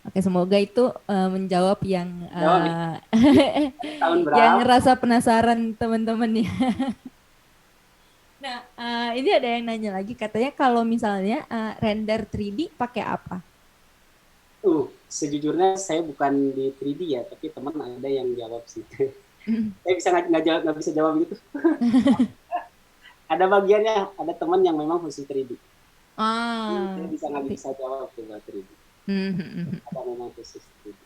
Oke, semoga itu menjawab yang tahun berapa? yang rasa penasaran teman-teman ya. Nah, ini ada yang nanya lagi, katanya kalau misalnya render 3D pakai apa? Sejujurnya saya bukan di 3D ya, tapi teman ada yang jawab sih. Saya bisa nggak bisa jawab gitu. Ada bagiannya, ada teman yang memang khusus 3D. Saya bisa nggak bisa jawab tuh buat 3D. Ada memang khusus 3D.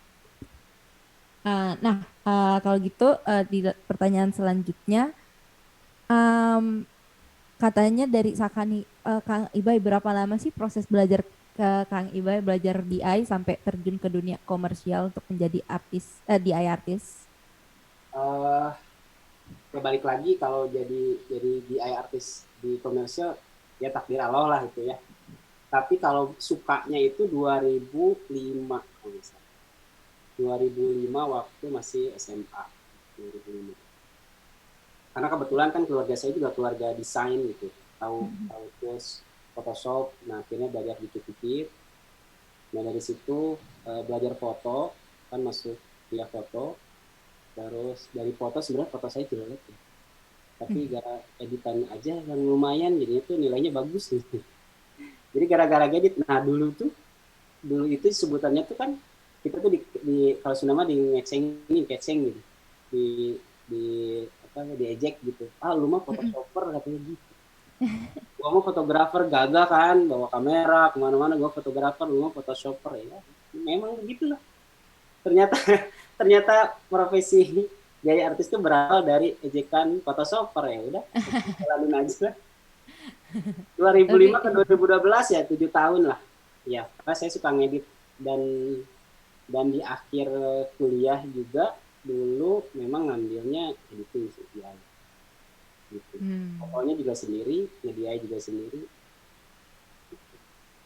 Nah, kalau gitu di pertanyaan selanjutnya, katanya dari Sakani, Kang Ibai berapa lama sih proses belajar ke Kang Ibai belajar DI sampai terjun ke dunia komersial untuk menjadi DI artis? Ya balik lagi kalau jadi DI artis di komersial ya takdir Allah lah itu ya. Tapi kalau sukanya itu 2005 kalau misalnya. 2005 waktu masih SMA. 2005. Karena kebetulan kan keluarga saya juga keluarga desain gitu. Tahu terus Photoshop, nah akhirnya belajar dikit-dikit. Nah dari situ belajar foto, kan masuk kuliah foto. Terus dari foto sebenarnya foto saya jelek ya. Tapi gara editan aja yang lumayan jadinya tuh nilainya bagus gitu. Jadi gara-gara edit, nah dulu itu sebutannya tuh kan kita tuh di kalau Sunda di ngeceng gitu. Diejek gitu. Lu mah fotoshopper katanya gitu. Gua mau fotografer gagah kan, bawa kamera kemana-mana, gua fotografer, lu mah photoshoper ya. Memang begitulah. Ternyata profesi jadi artis itu berawal dari ejekan photoshoper ya udah jalanin aja lah. 2005 ke 2012 ya 7 tahun lah ya karena saya suka ngedit dan di akhir kuliah juga dulu memang ngambilnya editing sih ya gitu. Fotonya juga sendiri, media juga sendiri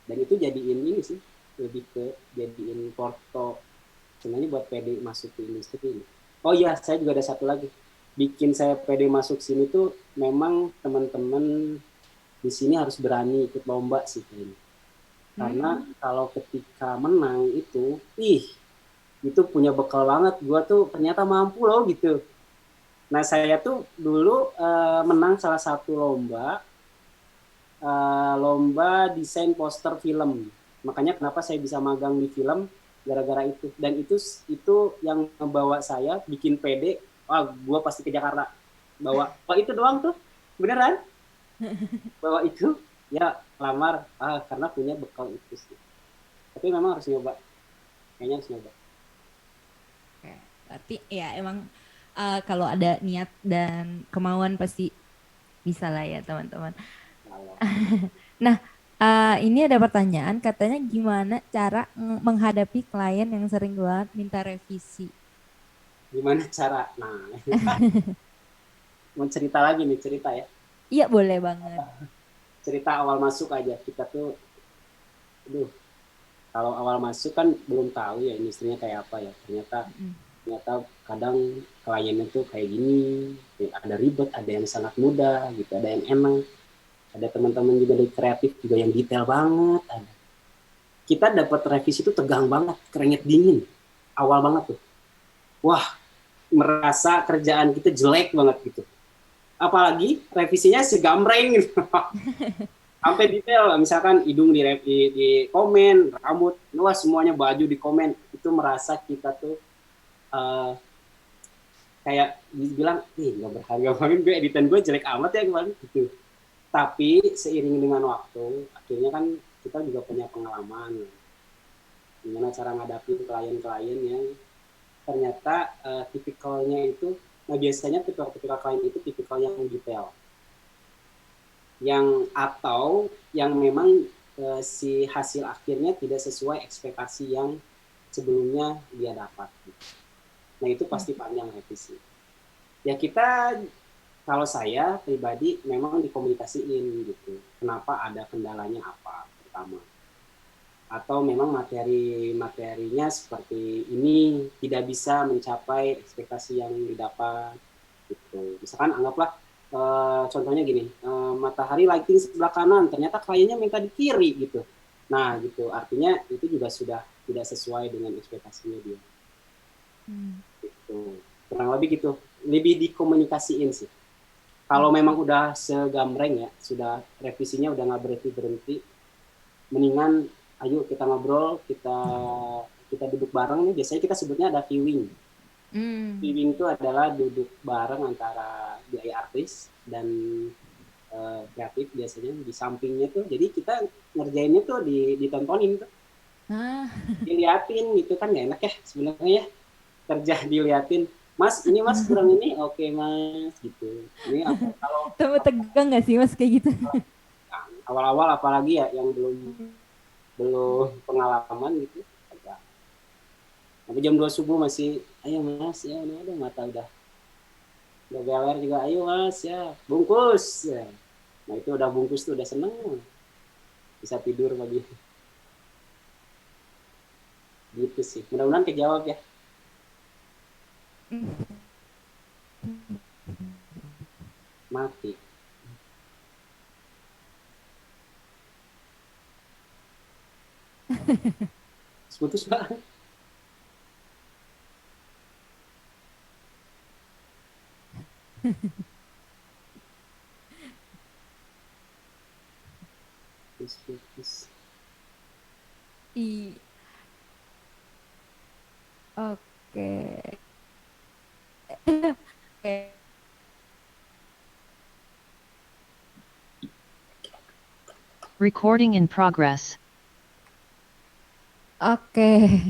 dan itu jadiin ini sih lebih ke jadiin foto sebenarnya buat pede masuk ke industri ini. Oh iya, saya juga ada satu lagi. Bikin saya pede masuk sini tuh memang teman-teman di sini harus berani ikut lomba sih kayaknya. Karena kalau ketika menang itu punya bekal banget. Gua tuh ternyata mampu loh gitu. Nah saya tuh dulu menang salah satu lomba desain poster film. Makanya kenapa saya bisa magang di film gara-gara itu. Dan itu yang membawa saya bikin pede. Gue pasti ke Jakarta. Itu doang tuh, beneran. Bawa itu, ya lamar. Karena punya bekal itu sih. Tapi memang harus nyoba. Kayaknya harus nyoba. Oke, berarti ya emang kalau ada niat dan kemauan pasti bisa lah ya teman-teman. Nah, ini ada pertanyaan, katanya gimana cara menghadapi klien yang sering banget minta revisi? Gimana cara? Nah, mau cerita lagi nih, cerita ya? Iya, boleh banget. Cerita awal masuk aja, kita tuh, kalau awal masuk kan belum tahu ya industrinya kayak apa ya. Ternyata kadang kliennya tuh kayak gini, ada ribet, ada yang sangat mudah, gitu, ada yang enak. Ada teman-teman juga dari kreatif juga yang detail banget. Kita dapat revisi itu tegang banget, keringet dingin. Awal banget tuh. Wah, merasa kerjaan kita jelek banget gitu. Apalagi revisinya segambreng gitu. Sampai detail, misalkan hidung di komen, rambut, wah semuanya baju di komen. Itu merasa kita tuh kayak dibilang, nggak berharga banget, editan gue jelek amat ya kemarin gitu. Tapi seiring dengan waktu, akhirnya kan kita juga punya pengalaman. Gimana cara ngadapin klien-klien yang ternyata tipikalnya itu Nah biasanya tipikal klien itu tipikal yang detail, yang atau yang memang si hasil akhirnya tidak sesuai ekspektasi yang sebelumnya dia dapat. Nah itu pasti panjang revisi. Ya kita, kalau saya pribadi memang dikomunikasiin gitu. Kenapa ada kendalanya apa pertama. Atau memang materinya seperti ini tidak bisa mencapai ekspektasi yang didapat gitu. Misalkan anggaplah contohnya gini, matahari lighting sebelah kanan, ternyata kliennya minta di kiri gitu. Nah gitu, artinya itu juga sudah tidak sesuai dengan ekspektasinya dia. Gitu. Kurang lebih gitu, lebih dikomunikasiin sih. Kalau memang udah segambreng ya, sudah revisinya udah nggak berhenti, mendingan ayo kita ngobrol, kita duduk bareng nih. Biasanya kita sebutnya ada viewing. Viewing itu adalah duduk bareng antara BI artis dan kreatif biasanya di sampingnya tuh. Jadi kita ngerjainnya tuh ditontonin tuh. Diliatin gitu kan gak enak ya sebenarnya ya. Kerja diliatin. Mas, ini mas kurang ini, oke mas gitu. Ini apa, kalau Temu tegang nggak sih Mas kayak gitu? awal-awal apalagi ya yang belum pengalaman gitu. Tapi jam 2 subuh masih, ayo mas, ya udah mata udah beler juga, ayo mas ya bungkus ya. Nah itu udah bungkus tuh udah seneng, bisa tidur pagi gitu sih. Mudah-mudahan kejawab ya. Mati putus banget. Putus. Oke. Oke. Recording in progress. Oke.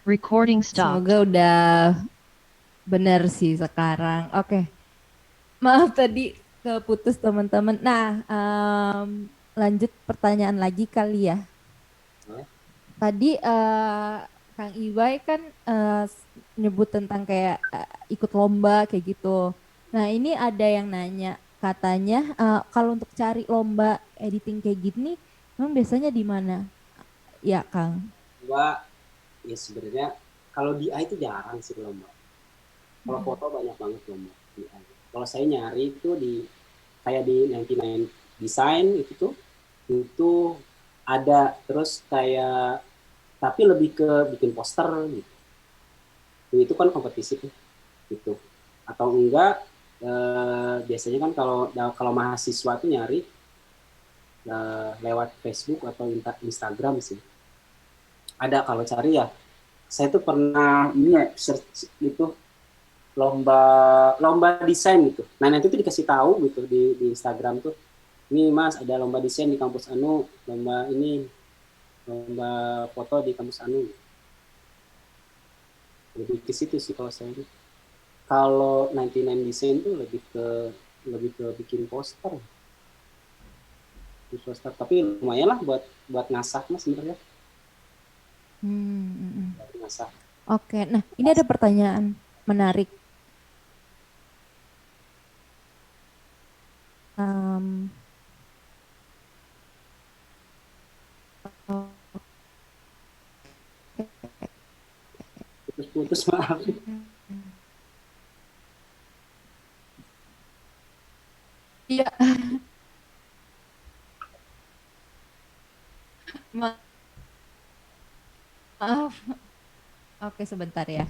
Recording stopped. Semoga udah benar sih sekarang. Oke. Maaf tadi keputus teman-teman. Nah, lanjut pertanyaan lagi kali ya. Tadi Kang Iwai kan nyebut tentang kayak ikut lomba kayak gitu. Nah, ini ada yang nanya katanya kalau untuk cari lomba editing kayak gini, memang biasanya di mana? Ya, Kang. Gua ya sebenarnya kalau di AI itu jarang sih lomba. Kalau foto banyak banget lomba di AI. Kalau saya nyari itu di kayak di 99 Design itu ada, terus kayak tapi lebih ke bikin poster gitu. Itu kan kompetisi tuh gitu. Atau enggak biasanya kan kalau kalau mahasiswa tuh nyari lewat Facebook atau Instagram sih. Ada kalau cari ya. Saya tuh pernah ini ya search itu lomba lomba desain gitu. Nah nanti tuh dikasih tahu gitu di Instagram tuh, ini mas ada lomba desain di kampus Anu, lomba ini lomba foto di kampus Anu. Lebih ke situ sih kalau saya. Kalau 99 desain tuh lebih ke bikin poster. Poster. Tapi lumayan lah buat ngasah mas sebenarnya. Ngasah. Oke, nah ini ada pertanyaan menarik. Putus-putus maaf. Iya. Maaf. Oke, sebentar ya.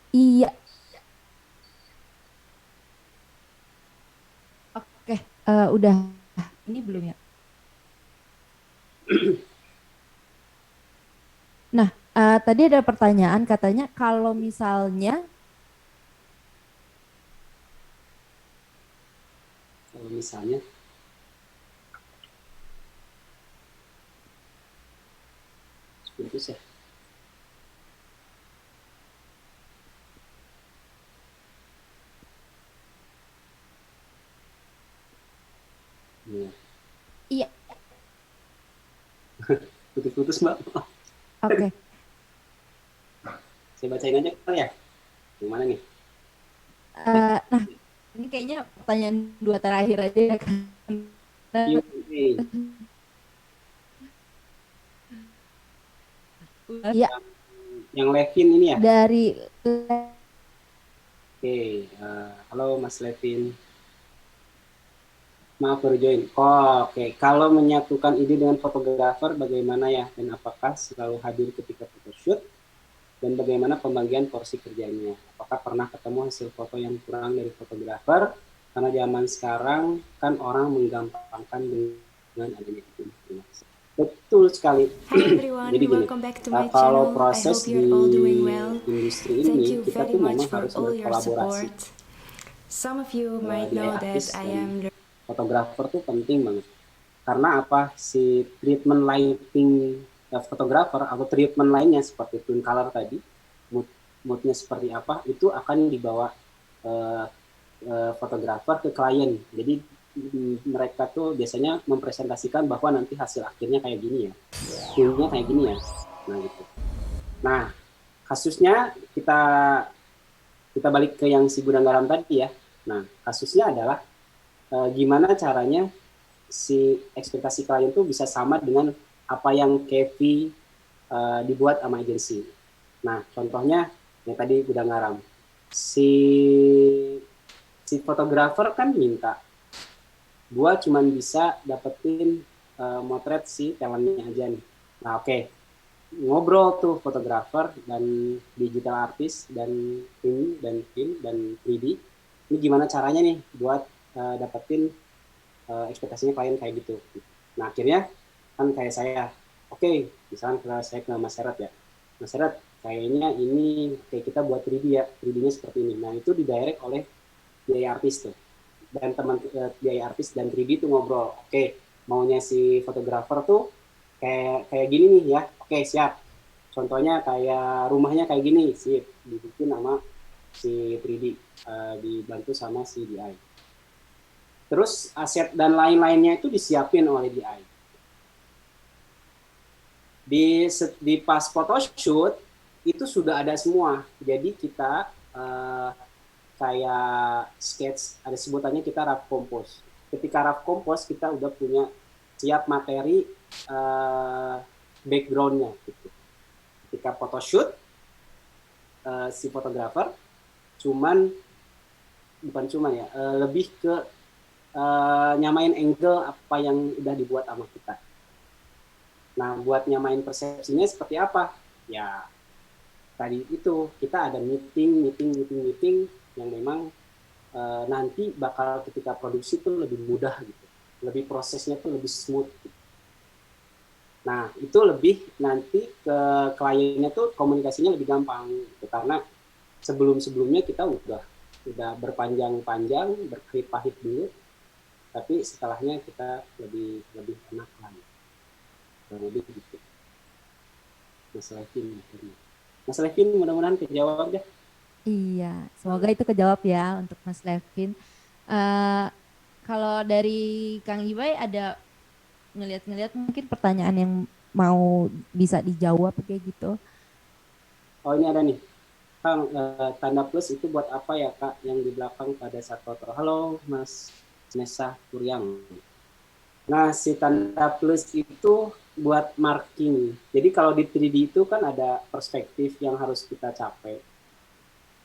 Iya. Oke, udah. Ini belum ya? Tadi ada pertanyaan katanya kalau misalnya putus ya. iya, Putus-putus Mbak. oke. Saya bacain aja kali ya. Yang mana nih? Nah, ini kayaknya pertanyaan dua terakhir aja ya kan. Q&A. Iya, Yang Levin ini ya? dari Oke, halo Mas Levin. Maaf baru join. Oh, oke. Kalau menyatukan ide dengan fotografer bagaimana ya? Dan apakah selalu hadir ketika photoshoot? Dan bagaimana pembagian porsi kerjanya? Apakah pernah ketemu hasil foto yang kurang dari fotografer? Karena zaman sekarang kan orang menggampangkan dengan adanya itu. Betul sekali. Hi everyone, Jadi gini, welcome back to my kalau channel. I proses hope you're all doing well. industri Thank ini you kita very tuh much memang for harus all your berkolaborasi. support. Some of you might Di know artis that I dan am fotografer tuh penting banget. Karena apa? Si treatment lighting fotografer atau treatment lainnya seperti tone color tadi, moodnya seperti apa, itu akan dibawa fotografer ke klien. Jadi mereka tuh biasanya mempresentasikan bahwa nanti hasil akhirnya kayak gini ya, hasilnya kayak gini ya. Nah gitu. Nah kasusnya kita balik ke yang si gudang garam tadi ya. Nah kasusnya adalah gimana caranya si ekspektasi klien tuh bisa sama dengan apa yang Kevi dibuat sama agensi. Nah contohnya yang tadi gudang garam, si fotografer kan minta gua cuman bisa dapetin motret si talentnya aja nih. Nah oke. Ngobrol tuh fotografer dan digital artist dan film dan 3D. Ini gimana caranya nih buat dapetin ekspektasinya klien kayak gitu. Nah akhirnya kan kayak saya, oke, misalnya saya ke Mas Seret ya. Mas Seret, kayaknya ini kayak kita buat 3D ya, 3D-nya seperti ini. Nah itu didirect oleh biaya artis tuh. Dan teman biaya artis dan 3D tuh ngobrol, oke, maunya si fotografer tuh kayak gini nih ya, oke siap. Contohnya kayak rumahnya kayak gini, sip, dibikin sama si 3D, dibantu sama si DI. Terus aset dan lain-lainnya itu disiapin oleh DI. Di pas photoshoot itu sudah ada semua. Jadi kita kayak sketch, ada sebutannya kita rough compose. Ketika rough compose kita udah punya siap materi background-nya. Gitu. Ketika photoshoot si fotografer lebih ke nyamain angle apa yang udah dibuat sama kita. Nah, buat nyamain persepsinya seperti apa? Ya, tadi itu kita ada meeting yang memang nanti bakal ketika produksi tuh lebih mudah gitu, lebih prosesnya tuh lebih smooth. Gitu. Nah itu lebih nanti ke kliennya tuh komunikasinya lebih gampang gitu, karena sebelumnya kita udah berpanjang-panjang berpahit dulu, tapi setelahnya kita lebih enak lagi, lebih gitu. Mas Levin mudah-mudahan kejawab deh. iya, semoga itu kejawab ya untuk Mas Levin. Kalau dari Kang Ibai ada ngelihat mungkin pertanyaan yang mau bisa dijawab kayak gitu. Oh ini ada nih, Kang, tanda plus itu buat apa ya Kak yang di belakang pada saat foto? Halo Mas Nesa Kuryang. Nah si tanda plus itu buat marking. Jadi kalau di 3D itu kan ada perspektif yang harus kita capai.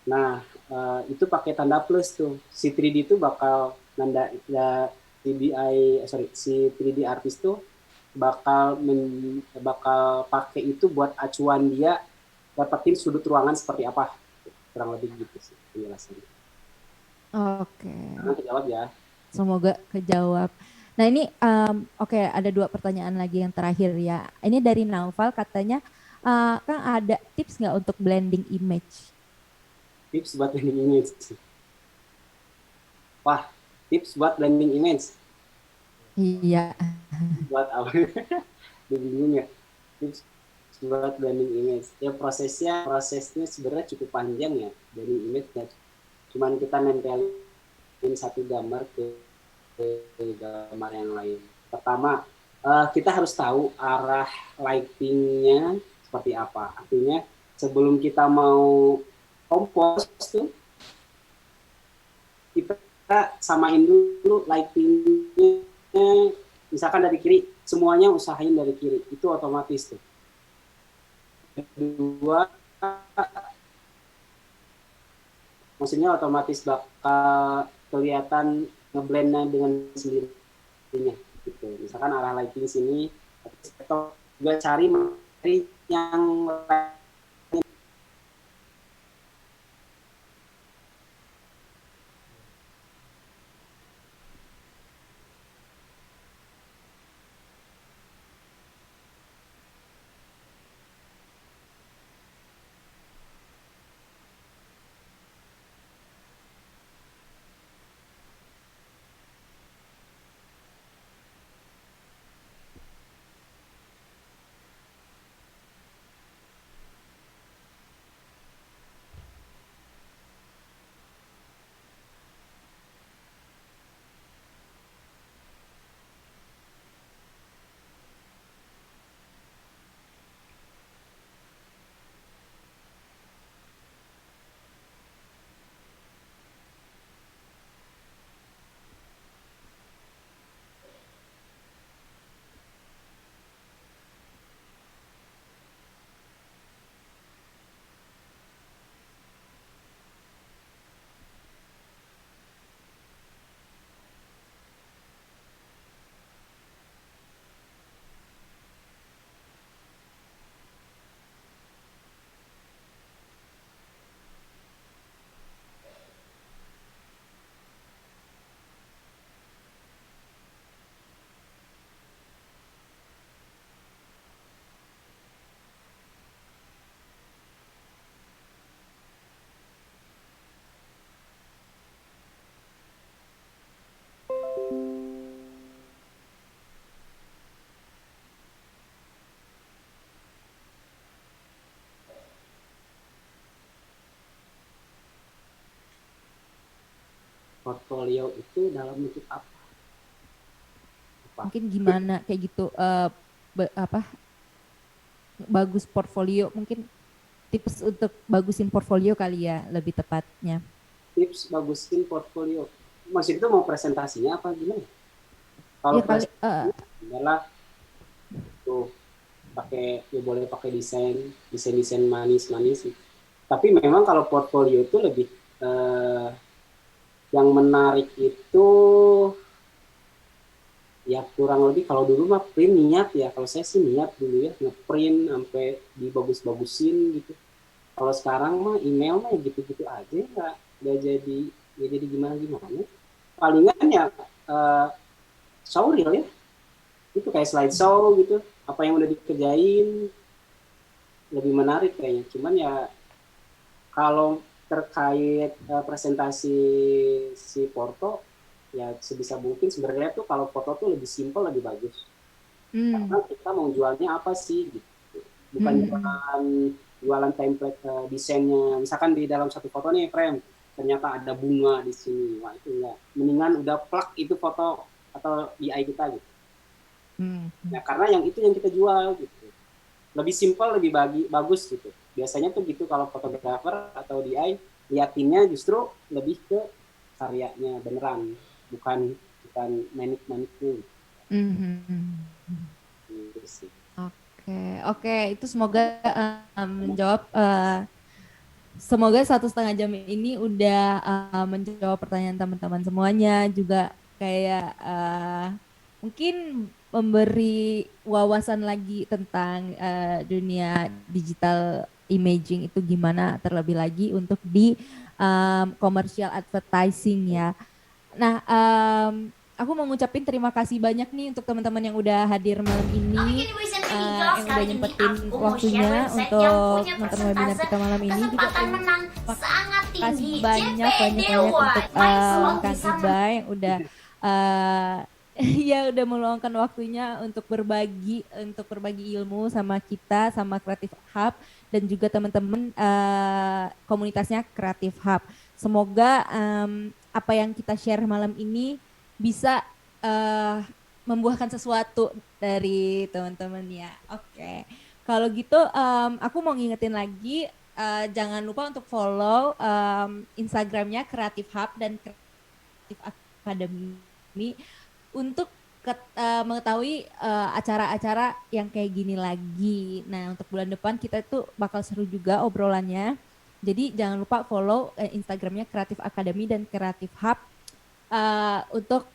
Nah itu pakai tanda plus tuh. Si 3D itu bakal si 3D artist tuh bakal pakai itu buat acuan dia dapetin sudut ruangan seperti apa, kurang lebih gitu sih penjelasannya. Oke. Kejawab ya. Semoga kejawab. Nah ini oke, ada dua pertanyaan lagi yang terakhir ya. Ini dari Naufal katanya Kang ada tips nggak untuk blending image? Tips buat blending image. Wah, tips buat blending image. Iya. Buat apa? Bingung ya. Tips buat blending image. Ya prosesnya sebenarnya cukup panjang ya. Blending image ya. Cuman kita nempelin satu gambar ke gambar yang lain. Pertama, kita harus tahu arah lightingnya seperti apa. Artinya sebelum kita mau kompos tuh, kita samain dulu lightingnya. Misalkan dari kiri, semuanya usahain dari kiri. Itu otomatis tuh. Kedua, maksudnya otomatis bakal kelihatan ngeblendnya dengan sendirinya gitu. Misalkan arah lighting sini, atau juga cari yang portfolio itu dalam bentuk apa? Mungkin gimana kayak gitu bagus portfolio, mungkin tips untuk bagusin portfolio kali ya lebih tepatnya. Tips bagusin portfolio. Maksud itu mau presentasinya apa gimana? Kalau Ya kali adalah tuh pakai ya boleh pakai desain manis. Tapi memang kalau portfolio itu lebih yang menarik itu ya kurang lebih kalau dulu mah print niat ya, kalau saya sih niat dulu ya ngeprint sampai dibagus-bagusin gitu. Kalau sekarang mah email mah gitu-gitu aja nggak jadi gimana palingan ya showreel ya itu kayak slideshow gitu apa yang udah dikerjain lebih menarik kayaknya. Cuman ya kalau terkait presentasi si Porto ya sebisa mungkin sebenarnya tuh kalau foto tuh lebih simpel lebih bagus. Karena kita mau jualnya apa sih gitu. Bukan jualan template desainnya. Misalkan di dalam satu foto nih frame ternyata ada bunga di sini. Wah itu enggak. Mendingan udah plug itu foto atau DI kita gitu. Nah, karena yang itu yang kita jual gitu. Lebih simpel, lebih bagus gitu. Biasanya tuh gitu kalau fotografer atau DI liatinnya justru lebih ke karyanya beneran, bukan manik-maniknya. Gitu sih. Oke, itu semoga menjawab. Semoga 1,5 jam ini udah menjawab pertanyaan teman-teman semuanya, juga kayak mungkin memberi wawasan lagi tentang dunia digital imaging itu gimana, terlebih lagi untuk di commercial advertising ya. Nah, aku mau ngucapin terima kasih banyak nih untuk teman-teman yang udah hadir malam ini, yang udah nyempetin waktunya untuk nonton webinar kita malam ini. Juga terima kasih banyak untuk Kang Iba yang udah ya udah meluangkan waktunya untuk berbagi ilmu sama kita, sama Creative Hub dan juga teman-teman komunitasnya Creative Hub. Semoga apa yang kita share malam ini bisa membuahkan sesuatu dari teman-teman ya. Oke. Kalau gitu aku mau ngingetin lagi, jangan lupa untuk follow Instagramnya Creative Hub dan Creative Academy untuk mengetahui acara-acara yang kayak gini lagi. Nah, untuk bulan depan kita itu bakal seru juga obrolannya. Jadi jangan lupa follow Instagramnya Creative Academy dan Creative Hub untuk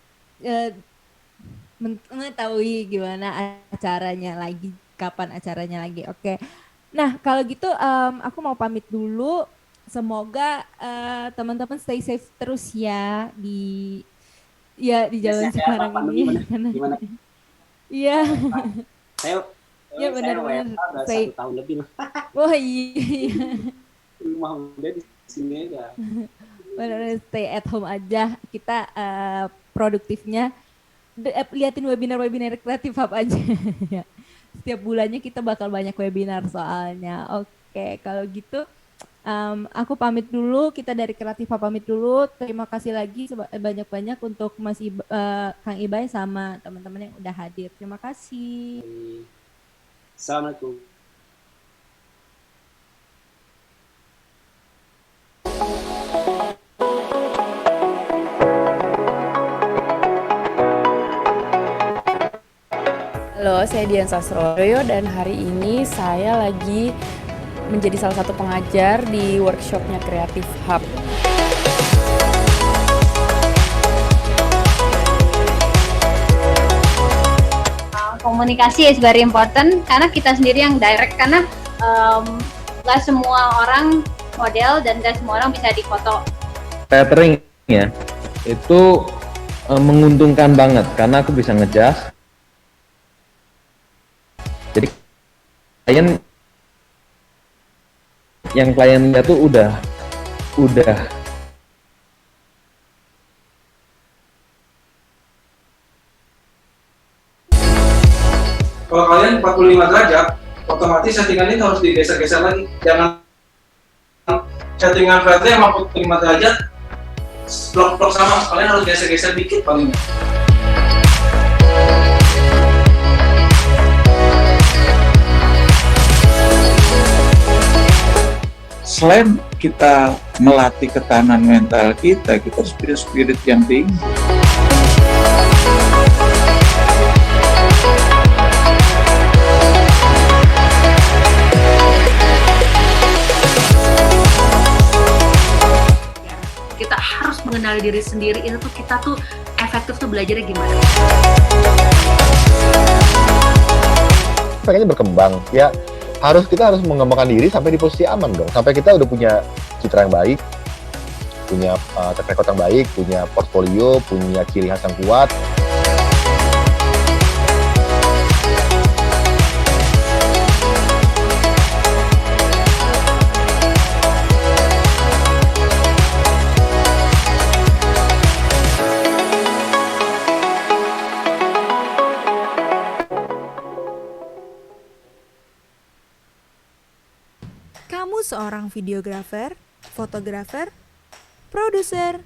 mengetahui gimana acaranya lagi, kapan acaranya lagi. Oke. Nah, kalau gitu aku mau pamit dulu. Semoga teman-teman stay safe terus ya di jalan sekarang ini. Gimana? Iya. Saya benar-benar. Udah 1 tahun lebih. Wah iya. Rumah udah di sini aja. Benar, stay at home aja. Kita produktifnya liatin webinar Creative Hub aja. Setiap bulannya kita bakal banyak webinar soalnya. Oke, kalau gitu aku pamit dulu, kita dari Creative Hub pamit dulu. Terima kasih lagi banyak-banyak untuk Mas Kang Ibay sama teman-teman yang udah hadir. Terima kasih. Assalamualaikum. Halo, saya Dian Sastroyo dan hari ini saya lagi menjadi salah satu pengajar di workshopnya Creative Hub. Komunikasi is very important karena kita sendiri yang direct, karena gak semua orang model dan gak semua orang bisa difoto. Catering ya, itu menguntungkan banget karena aku bisa ngejas. Jadi kliennya tuh udah kalau kalian 45 derajat, otomatis settingan itu harus digeser-geser lagi. Jangan settingan flatnya 45 derajat blok-blok sama, kalian harus geser-geser dikit paling. Selain kita melatih ketahanan mental kita harus punya spirit yang tinggi. Kita harus mengenali diri sendiri, itu tuh kita tuh efektif tuh belajarnya gimana. Pengennya berkembang, ya kita harus mengembangkan diri sampai di posisi aman dong, sampai kita udah punya citra yang baik, punya track record yang baik, punya portfolio, punya ciri khas yang kuat. Kamu seorang videografer, fotografer, produser,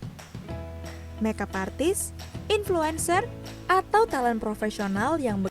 makeup artist, influencer, atau talent profesional yang